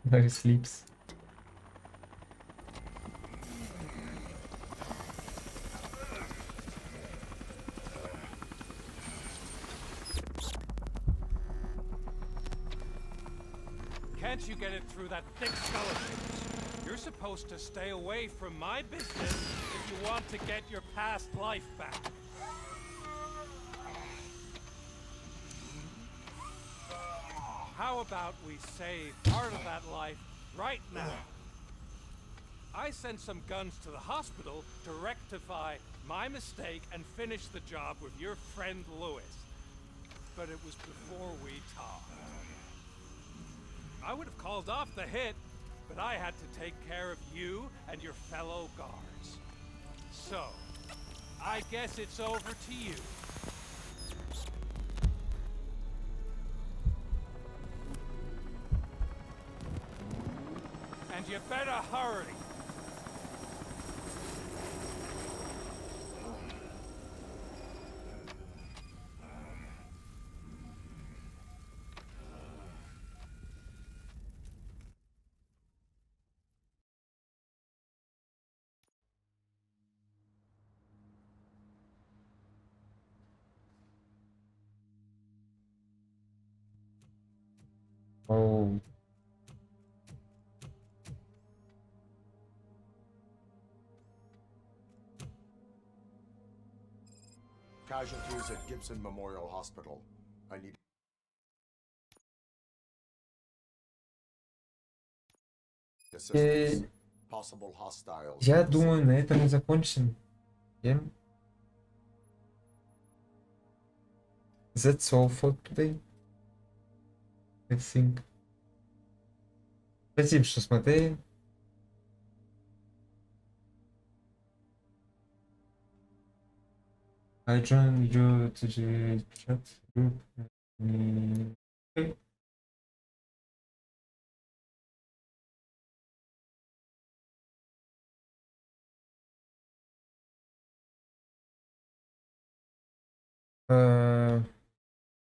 Larry sleeps. Can't you get it through that thick skull of yours? You're supposed to stay away from my business if you want to get your past life back. How about we save part of that life right now? I sent some guns to the hospital to rectify my mistake and finish the job with your friend Lewis. But it was before we talked. I would have called off the hit, but I had to take care of you and your fellow guards. So, I guess it's over to you. And you better hurry. Oh. Casualties at Gibson Memorial Hospital. I need assistance. Possible hostiles. Я думаю, на этом мы закончим. That's all for today. I think. Спасибо, что смотрели. I joined you to the chat group. Okay.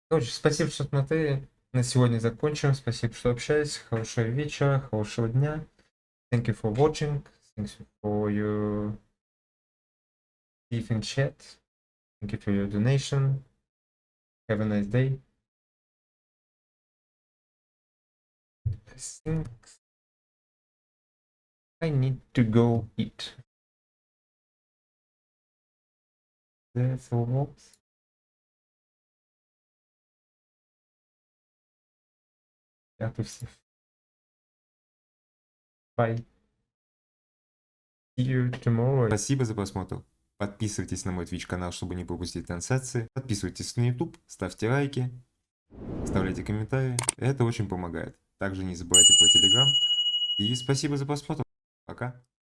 Короче, спасибо, что смотрели. На сегодня закончим. Спасибо, что общались. Хорошего вечера, хорошего дня. Thank you for watching. Thank you for your in chat. Thank you for your donation. Have a nice day. I think I need to go eat. That's all. Я тут все. Bye. See you tomorrow. Спасибо за просмотр. Подписывайтесь на мой Twitch канал, чтобы не пропустить трансляции. Подписывайтесь на YouTube, ставьте лайки, оставляйте комментарии. Это очень помогает. Также не забывайте про Telegram. И спасибо за просмотр. Пока.